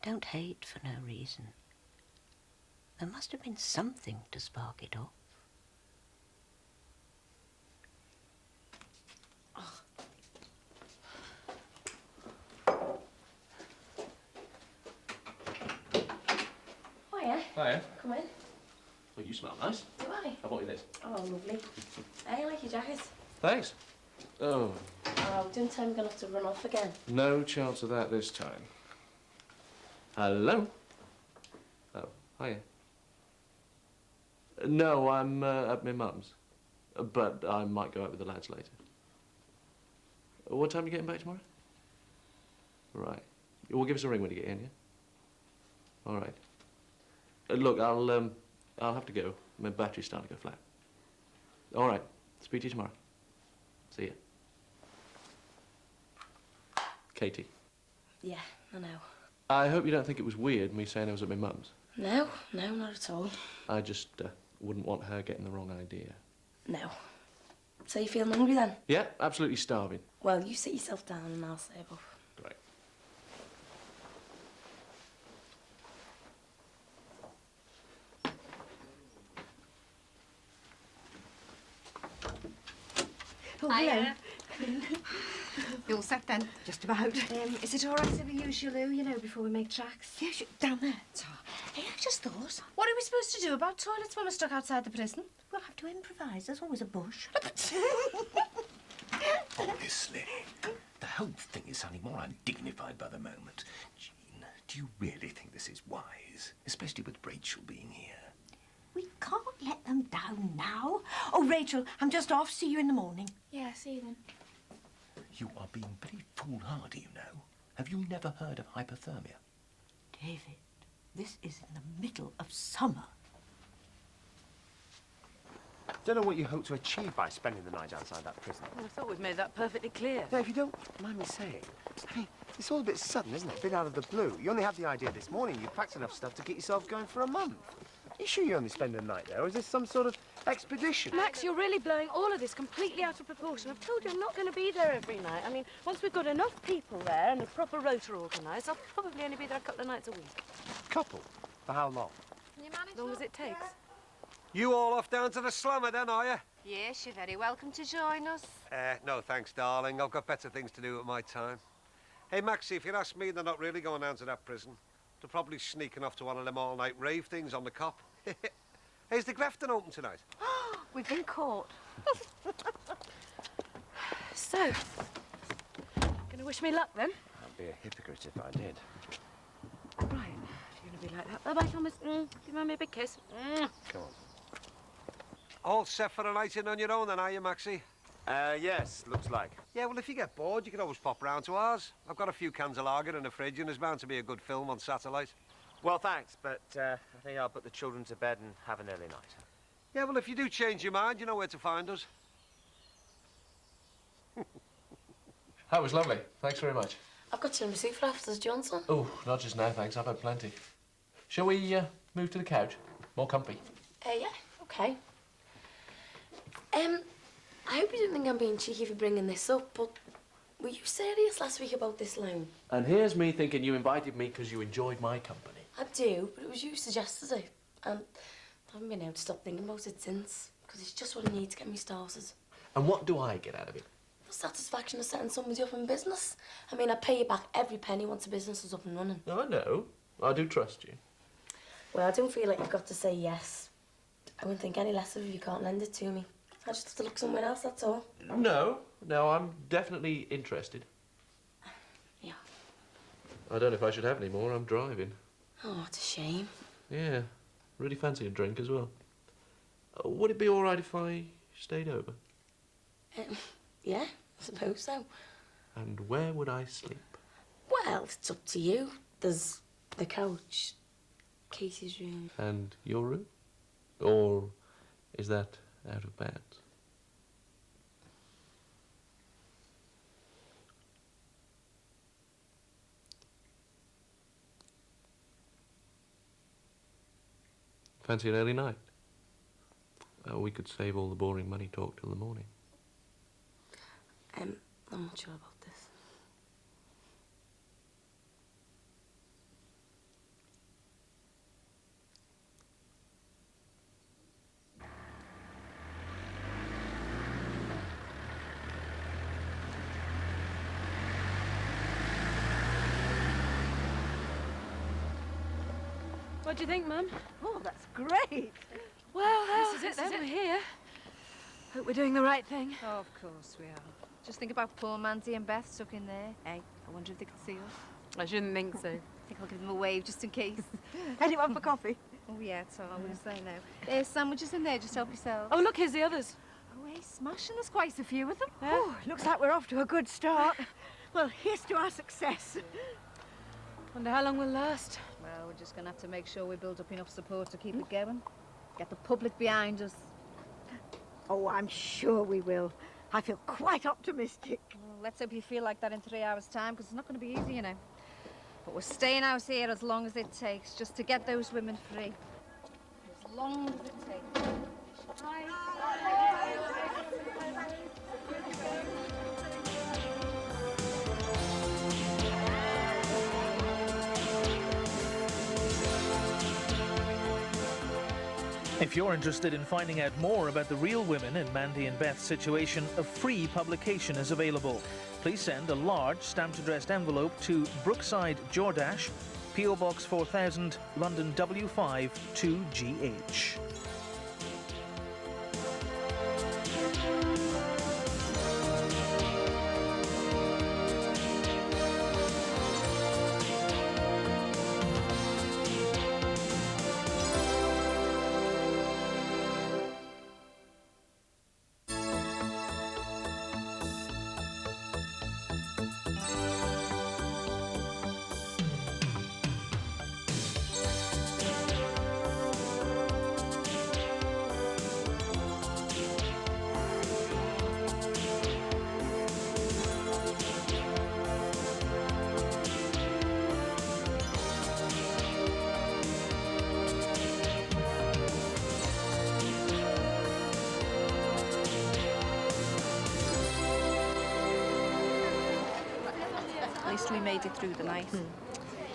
don't hate for no reason. There must have been something to spark it off. Hiya. Hiya. Come in. Oh, you smell nice. Do I? I bought you this. Oh, lovely. I like your jacket. Thanks. Oh, Oh, don't tell me I'm going to have to run off again. no chance of that this time. Hello? Oh, hiya. No, I'm at my mum's. But I might go out with the lads later. What time are you getting back tomorrow? Right. Well, give us a ring when you get in, yeah? All right. Look, I'll have to go. My battery's starting to go flat. All right. Speak to you tomorrow. See ya. Katie. Yeah, I know. I hope you don't think it was weird, me saying I was at my mum's. No, not at all. I just wouldn't want her getting the wrong idea. No. So you feeling hungry then? Yeah, absolutely starving. Well, you sit yourself down and I'll stay above. Great. Oh, hello. You all set then? Just about. Is it all right if we use your loo, you know, before we make tracks? Yeah, down there. Hey, I just thought, what are we supposed to do about toilets when we're stuck outside the prison? We'll have to improvise. There's always a bush. Honestly, the whole thing is sounding more undignified by the moment. Jean, do you really think this is wise? Especially with Rachel being here. We can't let them down now. Oh, Rachel, I'm just off. See you in the morning. Yeah, see you then. You are being very foolhardy, you know. Have you never heard of hypothermia? David, this is in the middle of summer. Don't know what you hope to achieve by spending the night outside that prison. Well, I thought we'd made that perfectly clear. Now, if you don't mind me saying, I mean, it's all a bit sudden, isn't it? A bit out of the blue. You only had the idea this morning. You packed enough stuff to get yourself going for a month. Are you sure you only spend a night there, or is this some sort of expedition? Max, you're really blowing all of this completely out of proportion. I've told you I'm not going to be there every night. I mean, once we've got enough people there and a proper rota organised, I'll probably only be there a couple of nights a week. Couple? For how long? As long as it takes. You all off down to the slummer then, are you? Yes, you're very welcome to join us. No thanks, darling. I've got better things to do at my time. Hey, Maxie, if you'd ask me, they're not really going down to that prison. They're probably sneaking off to one of them all-night rave things on the cop. Hey, is the Grafton open tonight? We've been caught. So, gonna wish me luck then? I'd be a hypocrite if I did. Right, if you're be like that. Bye-bye, Thomas. Give Mummy a big kiss. Come on. All set for a night in on your own then, are you, Maxie? Yes, looks like. Yeah, well, if you get bored, you can always pop round to ours. I've got a few cans of lager in the fridge, and there's bound to be a good film on satellite. Well, thanks, but I think I'll put the children to bed and have an early night. Yeah, well, if you do change your mind, you know where to find us. That was lovely. Thanks very much. I've got some soup left. Does Johnson? Oh, not just now, thanks. I've had plenty. Shall we move to the couch? More comfy. Yeah, okay. I hope you don't think I'm being cheeky for bringing this up, but were you serious last week about this loan? And here's me thinking you invited me because you enjoyed my company. I do, but it was you who suggested it. And I haven't been able to stop thinking about it since, because it's just what I need to get me started. And what do I get out of it? The satisfaction of setting somebody up in business. I mean, I'd pay you back every penny once the business was up and running. I know. I do trust you. Well, I don't feel like you've got to say yes. I wouldn't think any less of you if you can't lend it to me. I just have to look somewhere else, that's all. No, I'm definitely interested. Yeah. I don't know if I should have any more. I'm driving. Oh, it's a shame. Yeah, really fancy a drink as well. Would it be all right if I stayed over? Yeah, I suppose so. And where would I sleep? Well, it's up to you. There's the couch, Casey's room. And your room? Or is that out of bounds? Fancy an early night? We could save all the boring money talk till the morning. I'm not sure about this. What do you think, Mum? Oh, that's great. Well, this is it then. We're here. Hope we're doing the right thing. Oh, of course we are. Just think about poor Mandy and Beth stuck in there. Hey, I wonder if they could see us. I shouldn't think so. I think I'll give them a wave just in case. Anyone for coffee? Oh, yeah, so I was saying now. There's sandwiches in there, just help yourselves. Oh, look, here's the others. Oh, hey, smashing. There's quite a few of them. Yeah. Oh, looks like we're off to a good start. Well, here's to our success. Wonder how long we'll last. Well, we're just going to have to make sure we build up enough support to keep it going. Get the public behind us. Oh, I'm sure we will. I feel quite optimistic. Well, let's hope you feel like that in 3 hours' time, because it's not going to be easy, you know. But we're staying out here as long as it takes, just to get those women free. As long as it takes. If you're interested in finding out more about the real women in Mandy and Beth's situation, a free publication is available. Please send a large stamped addressed envelope to Brookside, Jordache, P.O. Box 4000, London W5 2GH. At least we made it through the night.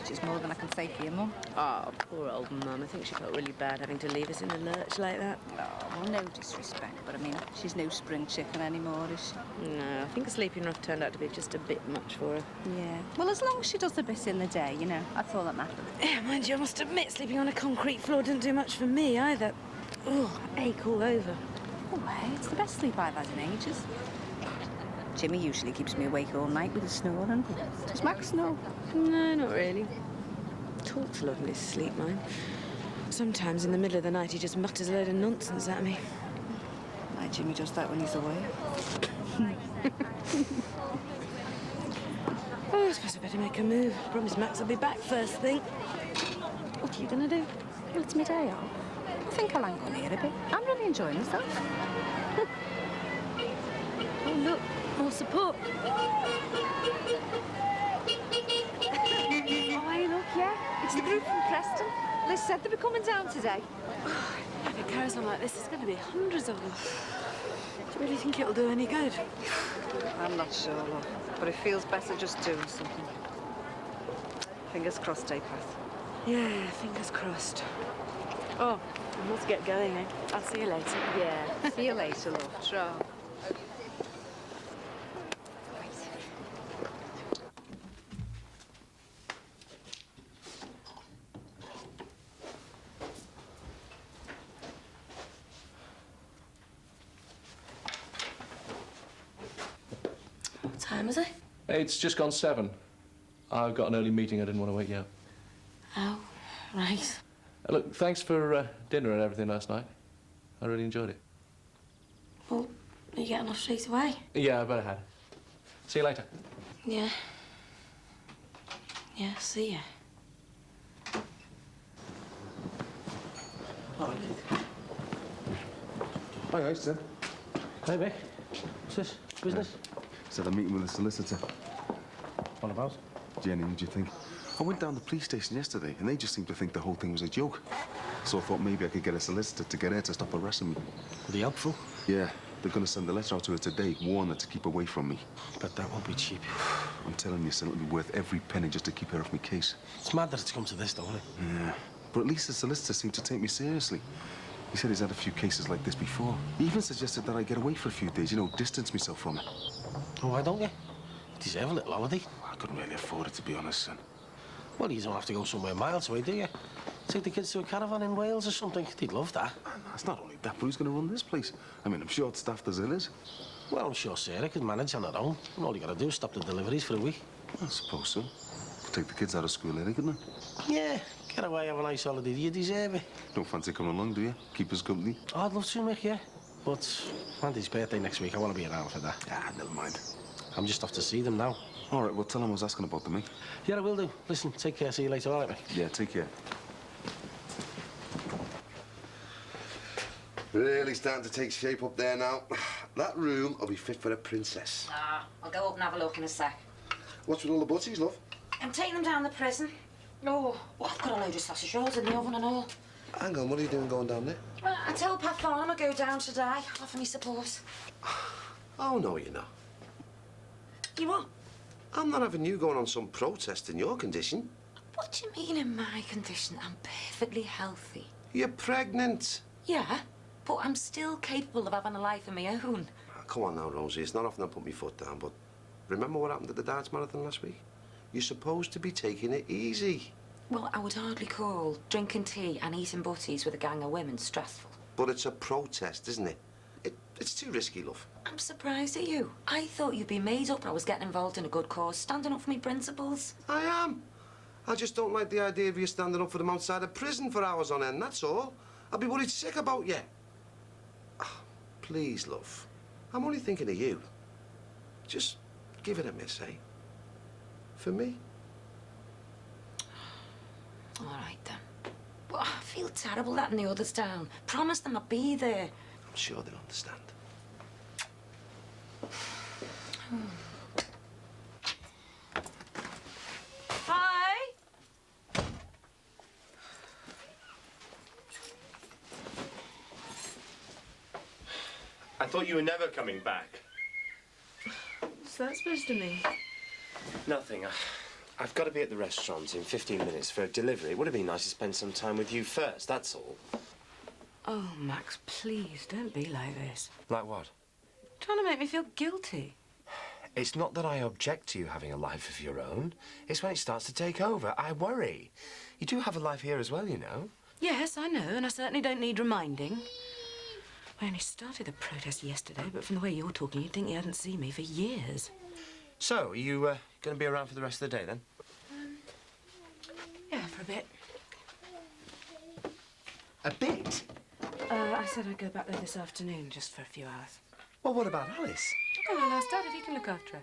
Which is more than I can say for your mum. Oh, poor old Mum. I think she felt really bad having to leave us in the lurch like that. Oh, well, no disrespect, but I mean, she's no spring chicken anymore, is she? No, I think sleeping rough turned out to be just a bit much for her. Yeah. Well, as long as she does a bit in the day, you know, that's all that matters. Yeah, mind you, I must admit, sleeping on a concrete floor didn't do much for me either. Oh, I ache all over. Oh, hey, it's the best sleep I've had in ages. Jimmy usually keeps me awake all night with his snoring. Does Max snore? No, not really. talks a lot in his sleep, mind. Sometimes in the middle of the night he just mutters a load of nonsense at me. My Jimmy does that when he's away. Oh, I suppose I better make a move. Promise Max will be back first thing. What are you going to do? Well, it's my day off. I think I'll hang on here a bit. I'm really enjoying myself. Oh, look, more support. Oh, hey, look, yeah. It's the group from Preston. Liz said they'll be coming down today. If it carries on like this, there's going to be hundreds of them. Do you really think it'll do any good? I'm not sure, love. But it feels better just doing something. Fingers crossed, Path. Yeah, fingers crossed. Oh, I must get going, eh? I'll see you later. Yeah, see you later, love. Ciao. What time is it? It's just gone 7. I've got an early meeting. I didn't want to wake you up. Oh, right. Look, thanks for dinner and everything last night. I really enjoyed it. Well, are you getting off straight away? Yeah, I better head. See you later. Yeah. Yeah, see ya. Hi, guys, Tim. Hey, Mick. What's this? Business? Said I'm meeting with a solicitor. What about? Jenny, what do you think? I went down to the police station yesterday, and they just seemed to think the whole thing was a joke. So I thought maybe I could get a solicitor to get her to stop harassing me. Were they helpful? Yeah, they're going to send a letter out to her today, warn her to keep away from me. But that won't be cheap. I'm telling you, son, it'll be worth every penny just to keep her off my case. It's mad that it's come to this, though, isn't it? Yeah, but at least the solicitor seemed to take me seriously. He said he's had a few cases like this before. He even suggested that I get away for a few days, you know, distance myself from it. Oh, why don't you? You deserve a little holiday. I couldn't really afford it, to be honest, son. Well, you don't have to go somewhere miles away, do you? Take the kids to a caravan in Wales or something. They'd love that. It's not only that, but who's going to run this place? I mean, I'm short-staffed as it is. Well, I'm sure Sarah could manage on her own. And all you got to do is stop the deliveries for a week. I suppose so. Could take the kids out of school early, couldn't I? Yeah, get away, have a nice holiday. You deserve it. Don't fancy coming along, do you? Keep us company. Oh, I'd love to, Mick, yeah. But Andy's birthday next week. I want to be around for that. Ah, never mind. I'm just off to see them now. All right, well, tell them I was asking about them, mate. Yeah, I will do. Listen, take care. See you later, all right, Mick? Yeah, take care. Really starting to take shape up there now. That room will be fit for a princess. Ah, I'll go up and have a look in a sec. What's with all the butties, love? I'm taking them down the prison. Oh, well, I've got a load of sausage rolls in the oven and all. Hang on, what are you doing going down there? Well, I told Pat Farnham I'd go down today, offer me support. Oh, no, you're not. You what? I'm not having you going on some protest in your condition. What do you mean in my condition? I'm perfectly healthy. You're pregnant. Yeah, but I'm still capable of having a life of my own. Oh, come on now, Rosie. It's not often I put my foot down, but remember what happened at the darts marathon last week? You're supposed to be taking it easy. Well, I would hardly call drinking tea and eating butties with a gang of women stressful. But it's a protest, isn't it? It's too risky, love. I'm surprised at you. I thought you'd be made up and I was getting involved in a good cause, standing up for me principles. I am. I just don't like the idea of you standing up for them outside of prison for hours on end, that's all. I'll be worried sick about you. Oh, please, love. I'm only thinking of you. Just give it a miss, eh? For me. All right, then. Well, I feel terrible letting the others down. Promise them I'll be there. I'm sure they'll understand. Hi. I thought you were never coming back. What's that supposed to mean? Nothing. I've got to be at the restaurant in 15 minutes for a delivery. It would have been nice to spend some time with you first, that's all. Oh, Max, please, don't be like this. Like what? Trying to make me feel guilty. It's not that I object to you having a life of your own. It's when it starts to take over. I worry. You do have a life here as well, you know. Yes, I know, and I certainly don't need reminding. I only started the protest yesterday, but from the way you're talking, you'd think you hadn't seen me for years. So, are you going to be around for the rest of the day, then? Yeah, for a bit. A bit? I said I'd go back there this afternoon, just for a few hours. Well, what about Alice? I don't know, last Dad, if you can look after her.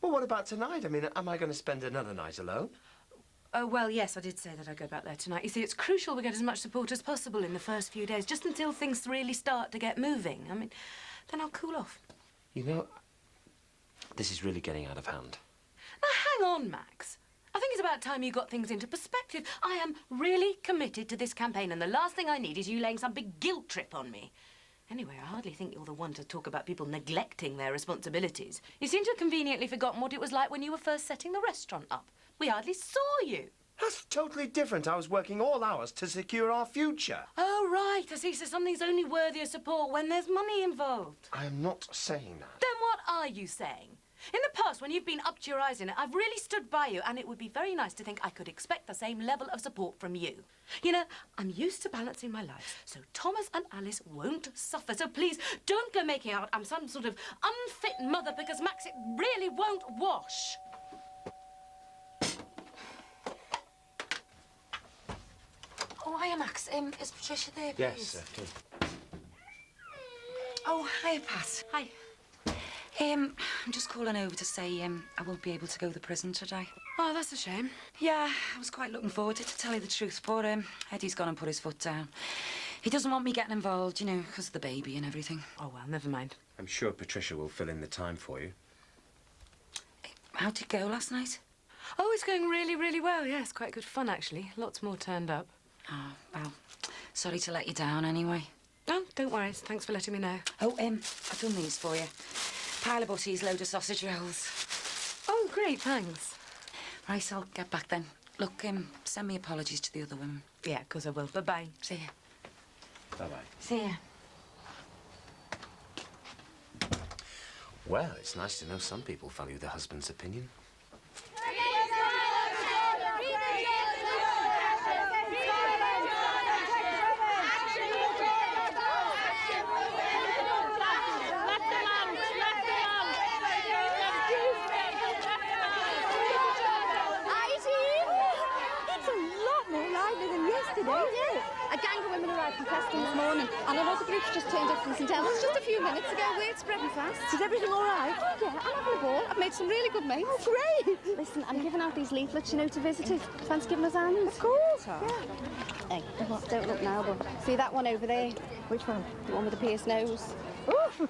Well, what about tonight? I mean, am I going to spend another night alone? Oh, well, yes, I did say that I'd go back there tonight. You see, it's crucial we get as much support as possible in the first few days, just until things really start to get moving. I mean, then I'll cool off. You know, this is really getting out of hand. Now, hang on, Max. I think it's about time you got things into perspective. I am really committed to this campaign, and the last thing I need is you laying some big guilt trip on me. Anyway, I hardly think you're the one to talk about people neglecting their responsibilities. You seem to have conveniently forgotten what it was like when you were first setting the restaurant up. We hardly saw you. That's totally different. I was working all hours to secure our future. Oh, right. I see. So something's only worthy of support when there's money involved. I am not saying that. Then what are you saying? In the past, when you've been up to your eyes in it, I've really stood by you, and it would be very nice to think I could expect the same level of support from you. You know, I'm used to balancing my life, so Thomas and Alice won't suffer. So please, don't go making out I'm some sort of unfit mother, because Max, it really won't wash. Oh, hiya, Max. Is Patricia there, please? Yes, Oh, hiya, Pat. Hi. I'm just calling over to say I won't be able to go to the prison today. Oh, that's a shame. Yeah, I was quite looking forward to tell you the truth, but Eddie's gone and put his foot down. He doesn't want me getting involved, you know, because of the baby and everything. Oh, well, never mind. I'm sure Patricia will fill in the time for you. How'd it go last night? Oh, it's going really, really well. Yeah, it's quite good fun, actually. Lots more turned up. Oh, well, sorry to let you down anyway. Oh, don't worry. Thanks for letting me know. Oh, I've done these for you. Pile of butties, load of sausage rolls. Oh, great, thanks. Right, I'll get back then. Look, send me apologies to the other women. Yeah, of course I will. Bye-bye. See ya. Bye-bye. See ya. Well, it's nice to know some people value their husband's opinion. A gang of women arrived from Preston this morning, and another group's just turned up from St Helens just a few minutes ago. Word's spreading fast. Is everything all right? Oh, yeah, I'm having a ball. I've made some really good mates. Oh, great. Listen, I'm giving out these leaflets, you know, to visitors. Fancy giving us hands? Of course. Yeah. Hey, don't look now, but see that one over there? Which one? The one with the pierced nose. Ooh.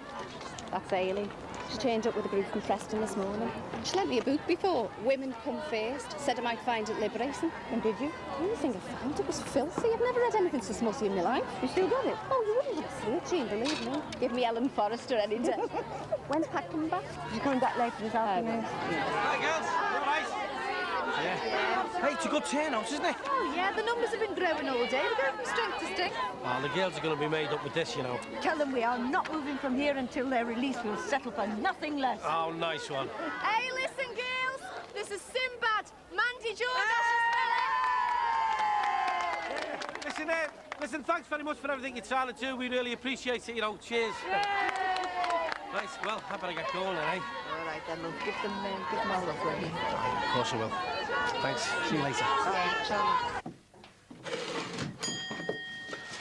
That's Ailey. She turned up with a group from Preston this morning. She lent me a book before. Women Come First. Said I might find it liberating. And did you? I don't think I found it. It was filthy. I've never read anything so smutty in my life. You still got it? Oh, you wouldn't have seen it, Jean, believe me. Give me Ellen Forrester any day. When's Pat coming back? She's coming back later this afternoon. Hi, girls. You all right? Yeah. Hey, it's a good turnout, isn't it? Oh, yeah, the numbers have been growing all day. We're going from strength to strength. Oh, the girls are going to be made up with this, you know. Tell them we are not moving from here until they're released. We'll settle for nothing less. Oh, nice one. Hey, listen, girls. This is Sinbad. Mandy Jordan. Listen, thanks very much for everything you're trying to do. We really appreciate it, you know. Cheers. Right, well, I better get going then, eh? All right, then we'll give them all the way. Of course I will. Thanks. See you later.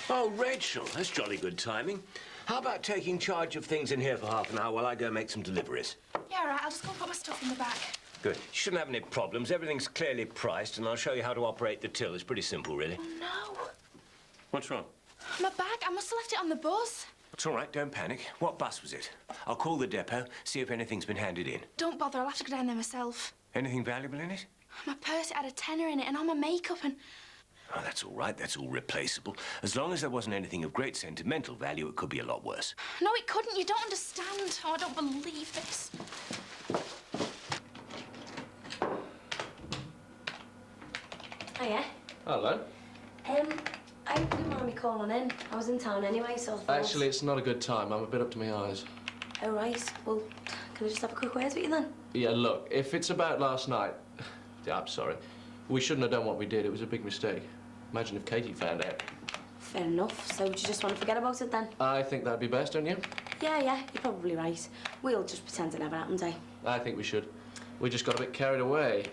Oh, Rachel, that's jolly good timing. How about taking charge of things in here for half an hour while I go make some deliveries? Yeah, right. I'll just go put my stuff in the back. Good. You shouldn't have any problems. Everything's clearly priced, and I'll show you how to operate the till. It's pretty simple, really. Oh, no. What's wrong? My bag. I must have left it on the bus. It's all right. Don't panic. What bus was it? I'll call the depot, see if anything's been handed in. Don't bother. I'll have to go down there myself. Anything valuable in it? My purse, it had a tenner in it, and all my makeup and... Oh, that's all right. That's all replaceable. As long as there wasn't anything of great sentimental value, it could be a lot worse. No, it couldn't. You don't understand. Oh, I don't believe this. Hiya. Hello. I didn't mind me calling in. I was in town anyway, so I thought... Actually, it's not a good time. I'm a bit up to my eyes. Oh, right. Well, can I just have a quick word with you then? Yeah, look, if it's about last night... Yeah, I'm sorry. We shouldn't have done what we did. It was a big mistake. Imagine if Katie found out. Fair enough. So do you just want to forget about it then? I think that'd be best, don't you? Yeah, you're probably right. We'll just pretend it never happened, eh? I think we should. We just got a bit carried away.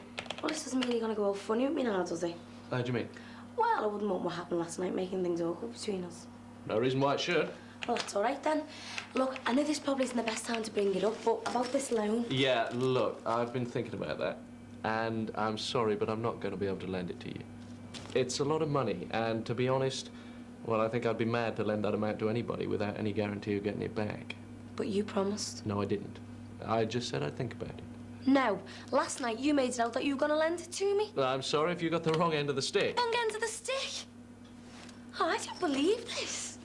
Well, this doesn't mean you're going to go all funny with me now, does he? How do you mean? Well, I wouldn't want what happened last night making things awkward between us. No reason why it should. Well, that's all right then. Look, I know this probably isn't the best time to bring it up, but about this loan... Yeah, look, I've been thinking about that. And I'm sorry, but I'm not going to be able to lend it to you. It's a lot of money, and to be honest, well, I think I'd be mad to lend that amount to anybody without any guarantee of getting it back. But you promised. No, I didn't. I just said I'd think about it. No. Last night you made it out that you were going to lend it to me. I'm sorry if you got the wrong end of the stick. Wrong end of the stick? Oh, I don't believe this.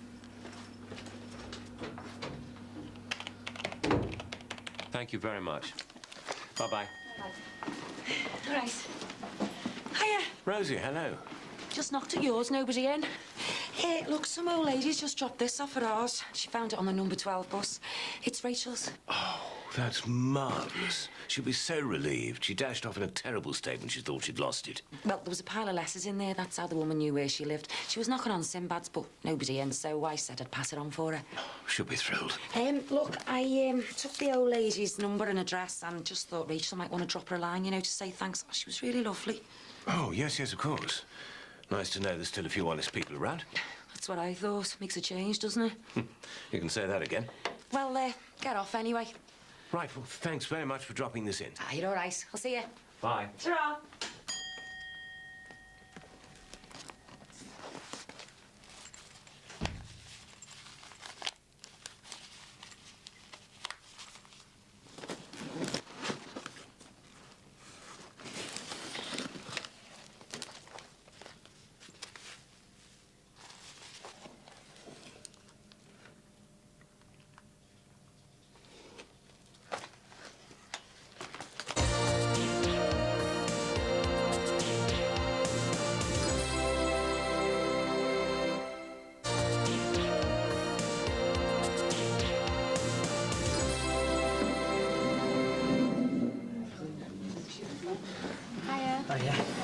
Thank you very much. Bye-bye. All right. Hiya. Rosie, hello. Just knocked at yours, nobody in. Hey, look, some old lady's just dropped this off at ours. She found it on the number 12 bus. It's Rachel's. Oh, that's marvellous. She'll be so relieved. She dashed off in a terrible state when she thought she'd lost it. Well, there was a pile of letters in there. That's how the woman knew where she lived. She was knocking on Sinbad's, but nobody in, so I said I'd pass it on for her. She'll be thrilled. Look, I took the old lady's number and address and just thought Rachel might want to drop her a line, you know, to say thanks. She was really lovely. Oh, yes, of course. Nice to know there's still a few honest people around. That's what I thought. Makes a change, doesn't it? You can say that again. Well, get off anyway. Right, well, thanks very much for dropping this in. Ah, you're all right. I'll see you. Bye. Ta-ra.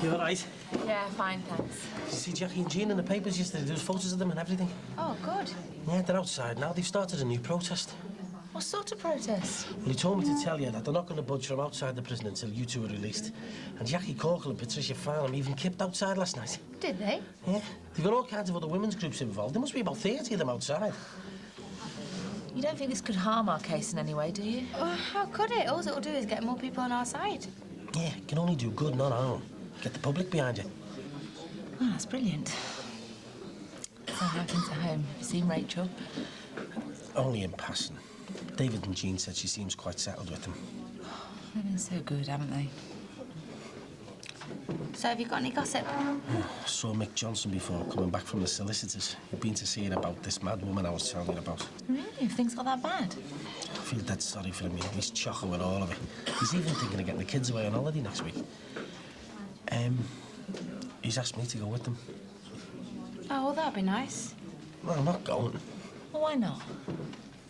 You all right? Yeah, fine, thanks. Did you see Jackie and Jean in the papers yesterday? There was photos of them and everything. Oh, good. Yeah, they're outside now. They've started a new protest. What sort of protest? Well, he told me to tell you that they're not going to budge from outside the prison until you two are released. And Jackie Corkle and Patricia Farnham even kipped outside last night. Did they? Yeah. They've got all kinds of other women's groups involved. There must be about 30 of them outside. You don't think this could harm our case in any way, do you? How could it? All it'll do is get more people on our side. Yeah, it can only do good, not harm. Get the public behind you. Oh, that's brilliant. So how are things at home? Have you seen Rachel? Only in passing. David and Jean said she seems quite settled with them. They've been so good, haven't they? So have you got any gossip? Saw Mick Johnson before, coming back from the solicitors. He'd been to see her about this mad woman I was telling you about. Really? Have things got that bad? I feel dead sorry for him. He's chocker with all of it. He's even thinking of getting the kids away on holiday next week. He's asked me to go with them. Oh, well, that'd be nice. Well, I'm not going. Well, why not?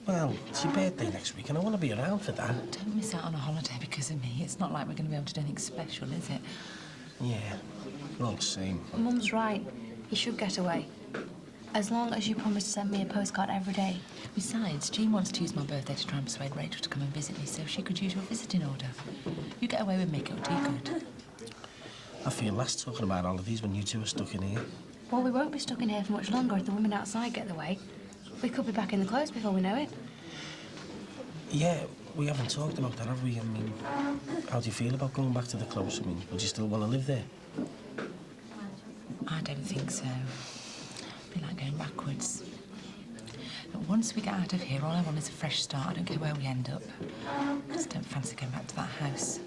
Well, it's your birthday next week, and I want to be around for that. Don't miss out on a holiday because of me. It's not like we're going to be able to do anything special, is it? Yeah, we're all the same. Mum's right. You should get away. As long as you promise to send me a postcard every day. Besides, Jean wants to use my birthday to try and persuade Rachel to come and visit me so she could use your visiting order. You get away with Mick, it'll do you good. I feel less talking about holidays when you two are stuck in here. Well, we won't be stuck in here for much longer if the women outside get the way. We could be back in the clothes before we know it. Yeah, we haven't talked about that, have we? I mean, how do you feel about going back to the close? I mean, would you still want to live there? I don't think so. It'd be like going backwards. But once we get out of here, all I want is a fresh start. I don't care where we end up. I just don't fancy going back to that house.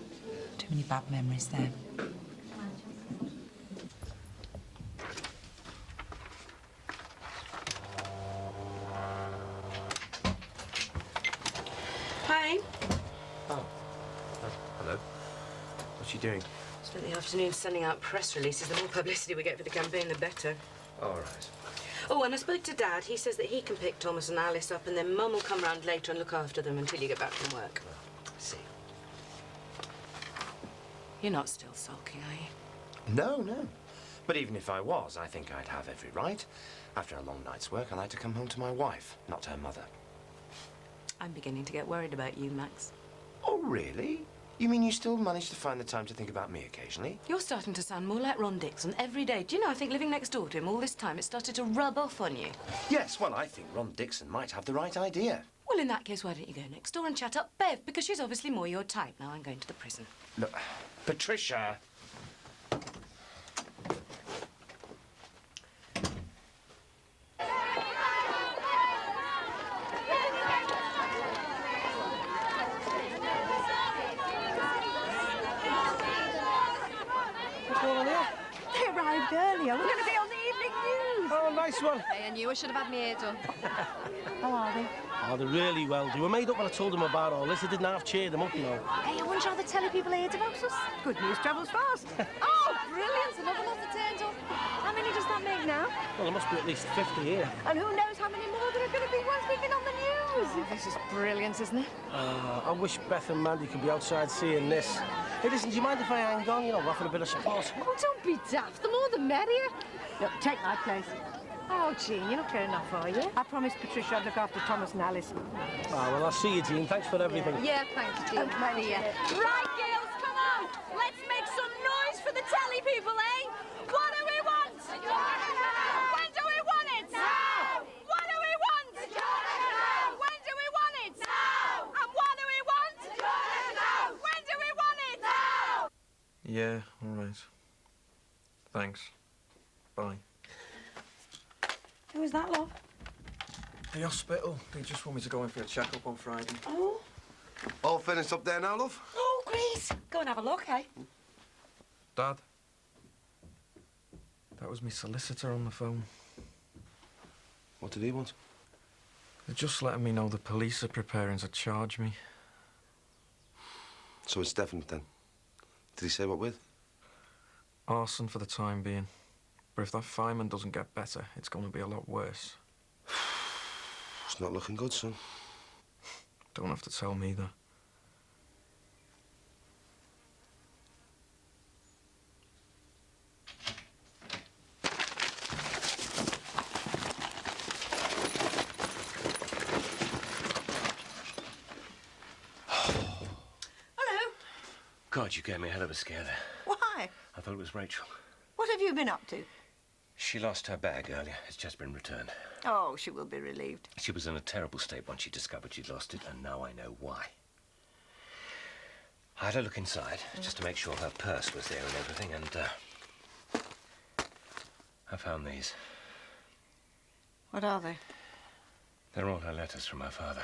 Too many bad memories there. Hi. Oh. Hello. What's she doing? Spent the afternoon sending out press releases. The more publicity we get for the campaign, the better. All right. Oh, and I spoke to Dad. He says that he can pick Thomas and Alice up, and then Mum will come round later and look after them until you get back from work. I see. You're not still sulky, are you? No. But even if I was, I think I'd have every right. After a long night's work, I like to come home to my wife, not her mother. I'm beginning to get worried about you, Max. Oh, really? You mean you still manage to find the time to think about me occasionally? You're starting to sound more like Ron Dixon every day. Do you know, I think living next door to him all this time, it started to rub off on you. Yes, well, I think Ron Dixon might have the right idea. Well, in that case, why don't you go next door and chat up Bev? Because she's obviously more your type. Now I'm going to the prison. Look, Patricia. What's going on here? They arrived earlier. We're going to be on the evening news. Oh, nice one. Hey, I knew I should have had my hair done. How are they? Oh, they're really well. They were made up when I told them about all this. I didn't half cheer them up, you know. Hey, I wonder how the telly people heard about us. Good news travels fast. Oh, brilliant. Another lot that turned up. How many does that make now? Well, there must be at least 50 here. And who knows how many more there are going to be once we've been on the news. Oh, this is brilliant, isn't it? I wish Beth and Mandy could be outside seeing this. Hey, listen, do you mind if I hang on? You know, offer a bit of support. Oh, don't be daft. The more the merrier. Look, take my place. Oh, Jean, you're not going off, are you? I promised Patricia I'd look after Thomas and Alice. Oh, well, I'll see you, Jean. Thanks for everything. Yeah, thanks, Jean. Right, girls, come on. Let's make some noise for the telly people, eh? What do we want? When do we want it? Now. What do we want? When do we want it? Now. And what do we want? When do we want it? Now. Yeah, all right. Thanks. Bye. Who was that, love? The hospital. They just want me to go in for a checkup on Friday. Oh. All finished up there now, love? Oh, great. Go and have a look, eh? Dad. That was my solicitor on the phone. What did he want? They're just letting me know the police are preparing to charge me. So it's definite then? Did he say what with? Arson for the time being. But if that fireman doesn't get better, it's going to be a lot worse. It's not looking good, son. Don't have to tell me that. Hello. God, you gave me a hell of a scare there. Why? I thought it was Rachel. What have you been up to? She lost her bag earlier. It's just been returned. Oh, she will be relieved. She was in a terrible state once she discovered she'd lost it, and now I know why. I had a look inside, just to make sure her purse was there and everything, and, I found these. What are they? They're all her letters from her father.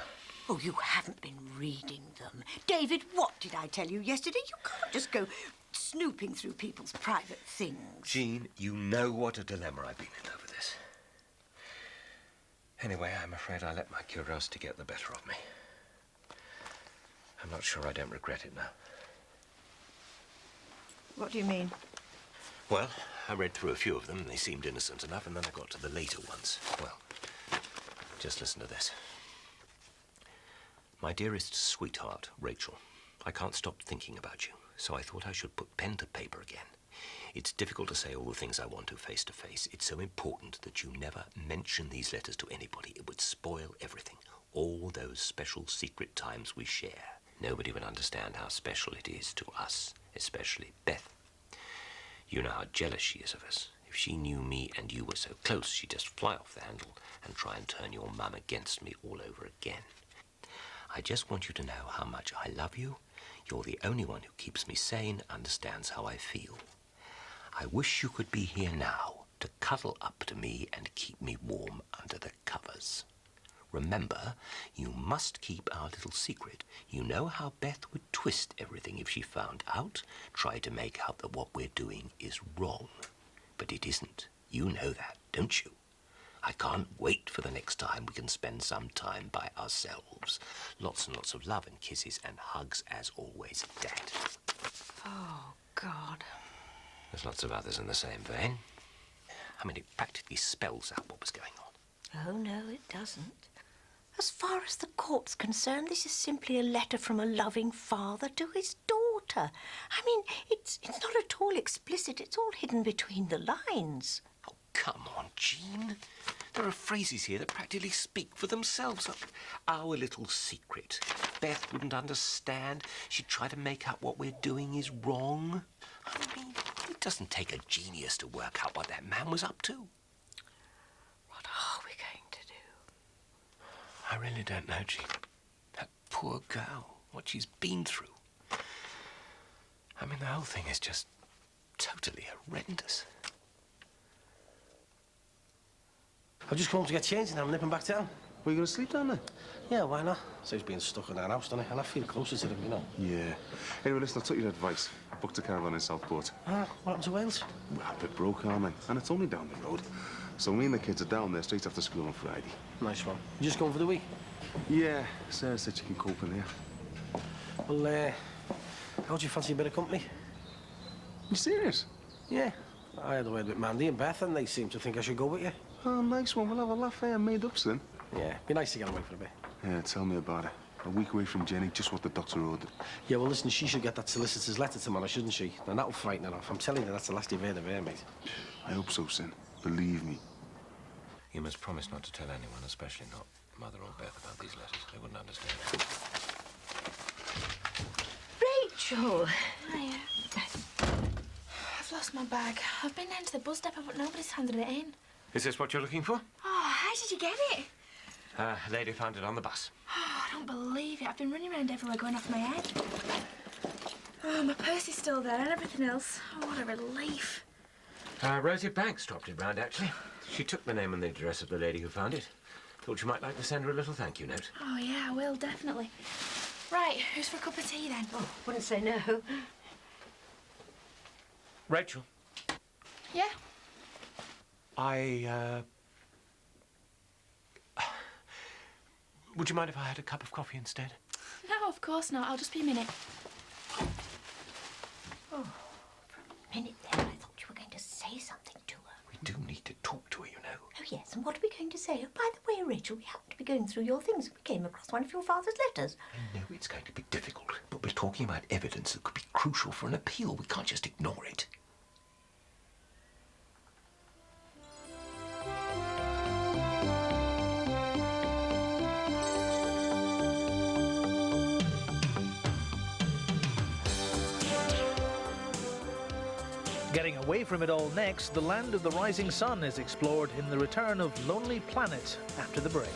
Oh, you haven't been reading them. David, what did I tell you yesterday? You can't just go snooping through people's private things. Jean, you know what a dilemma I've been in over this. Anyway, I'm afraid I let my curiosity get the better of me. I'm not sure I don't regret it now. What do you mean? Well, I read through a few of them, and they seemed innocent enough, and then I got to the later ones. Well, just listen to this. My dearest sweetheart, Rachel, I can't stop thinking about you, so I thought I should put pen to paper again. It's difficult to say all the things I want to face. It's so important that you never mention these letters to anybody. It would spoil everything. All those special secret times we share. Nobody would understand how special it is to us, especially Beth. You know how jealous she is of us. If she knew me and you were so close, she'd just fly off the handle and try and turn your mum against me all over again. I just want you to know how much I love you. You're the only one who keeps me sane, understands how I feel. I wish you could be here now to cuddle up to me and keep me warm under the covers. Remember, you must keep our little secret. You know how Beth would twist everything if she found out, try to make out that what we're doing is wrong. But it isn't. You know that, don't you? I can't wait for the next time we can spend some time by ourselves. Lots and lots of love and kisses and hugs as always, Dad. Oh, God. There's lots of others in the same vein. I mean, it practically spells out what was going on. Oh, no, it doesn't. As far as the court's concerned, this is simply a letter from a loving father to his daughter. I mean, it's not at all explicit. It's all hidden between the lines. come on, Jean. There are phrases here that practically speak for themselves. Our little secret. Beth wouldn't understand. She'd try to make out what we're doing is wrong. I mean, it doesn't take a genius to work out what that man was up to. What are we going to do? I really don't know, Jean. That poor girl, what she's been through. I mean, the whole thing is just totally horrendous. I've just come home to get changed and I'm nipping back down. Were you going to sleep down there? Yeah, why not? Saves being stuck in our house, doesn't it? And I feel closer to them, you know. Yeah. Anyway, listen, I took your advice. I booked a caravan in Southport. Ah, what happened to Wales? Well, a bit broke, aren't I? And it's only down the road. So me and the kids are down there straight after school on Friday. Nice one. You just going for the week? Yeah, Sarah said she can cope in here. Well, how do you fancy a bit of company? You serious? Yeah. I had a word with Mandy and Beth and they seem to think I should go with you. Oh, nice one. We'll have a laugh here, made up soon. Yeah, be nice to get away for a bit. Yeah, tell me about it. A week away from Jenny, just what the doctor ordered. Yeah, well, listen, she should get that solicitor's letter tomorrow, shouldn't she? And that'll frighten her off. I'm telling you, that's the last you've heard of her, mate. I hope so, Sin. Believe me. You must promise not to tell anyone, especially not Mother or Beth, about these letters. They wouldn't understand. Rachel! Hiya. I've lost my bag. I've been down to the bus depot, but nobody's handed it in. Is this what you're looking for? Oh, how did you get it? A lady found it on the bus. Oh, I don't believe it. I've been running around everywhere going off my head. Oh, my purse is still there and everything else. Oh, what a relief. Rosie Banks dropped it round, actually. She took the name and the address of the lady who found it. Thought you might like to send her a little thank you note. Oh, yeah, I will, definitely. Right, who's for a cup of tea, then? Oh, wouldn't say no. Rachel. Yeah? Would you mind if I had a cup of coffee instead? No, of course not. I'll just be a minute. Oh, for a minute there, I thought you were going to say something to her. We do need to talk to her, you know. Oh, yes, and what are we going to say? Oh, by the way, Rachel, we happened to be going through your things and we came across one of your father's letters. I know it's going to be difficult, but we're talking about evidence that could be crucial for an appeal. We can't just ignore it. Getting away from it all next, the land of the rising sun is explored in the return of Lonely Planet after the break.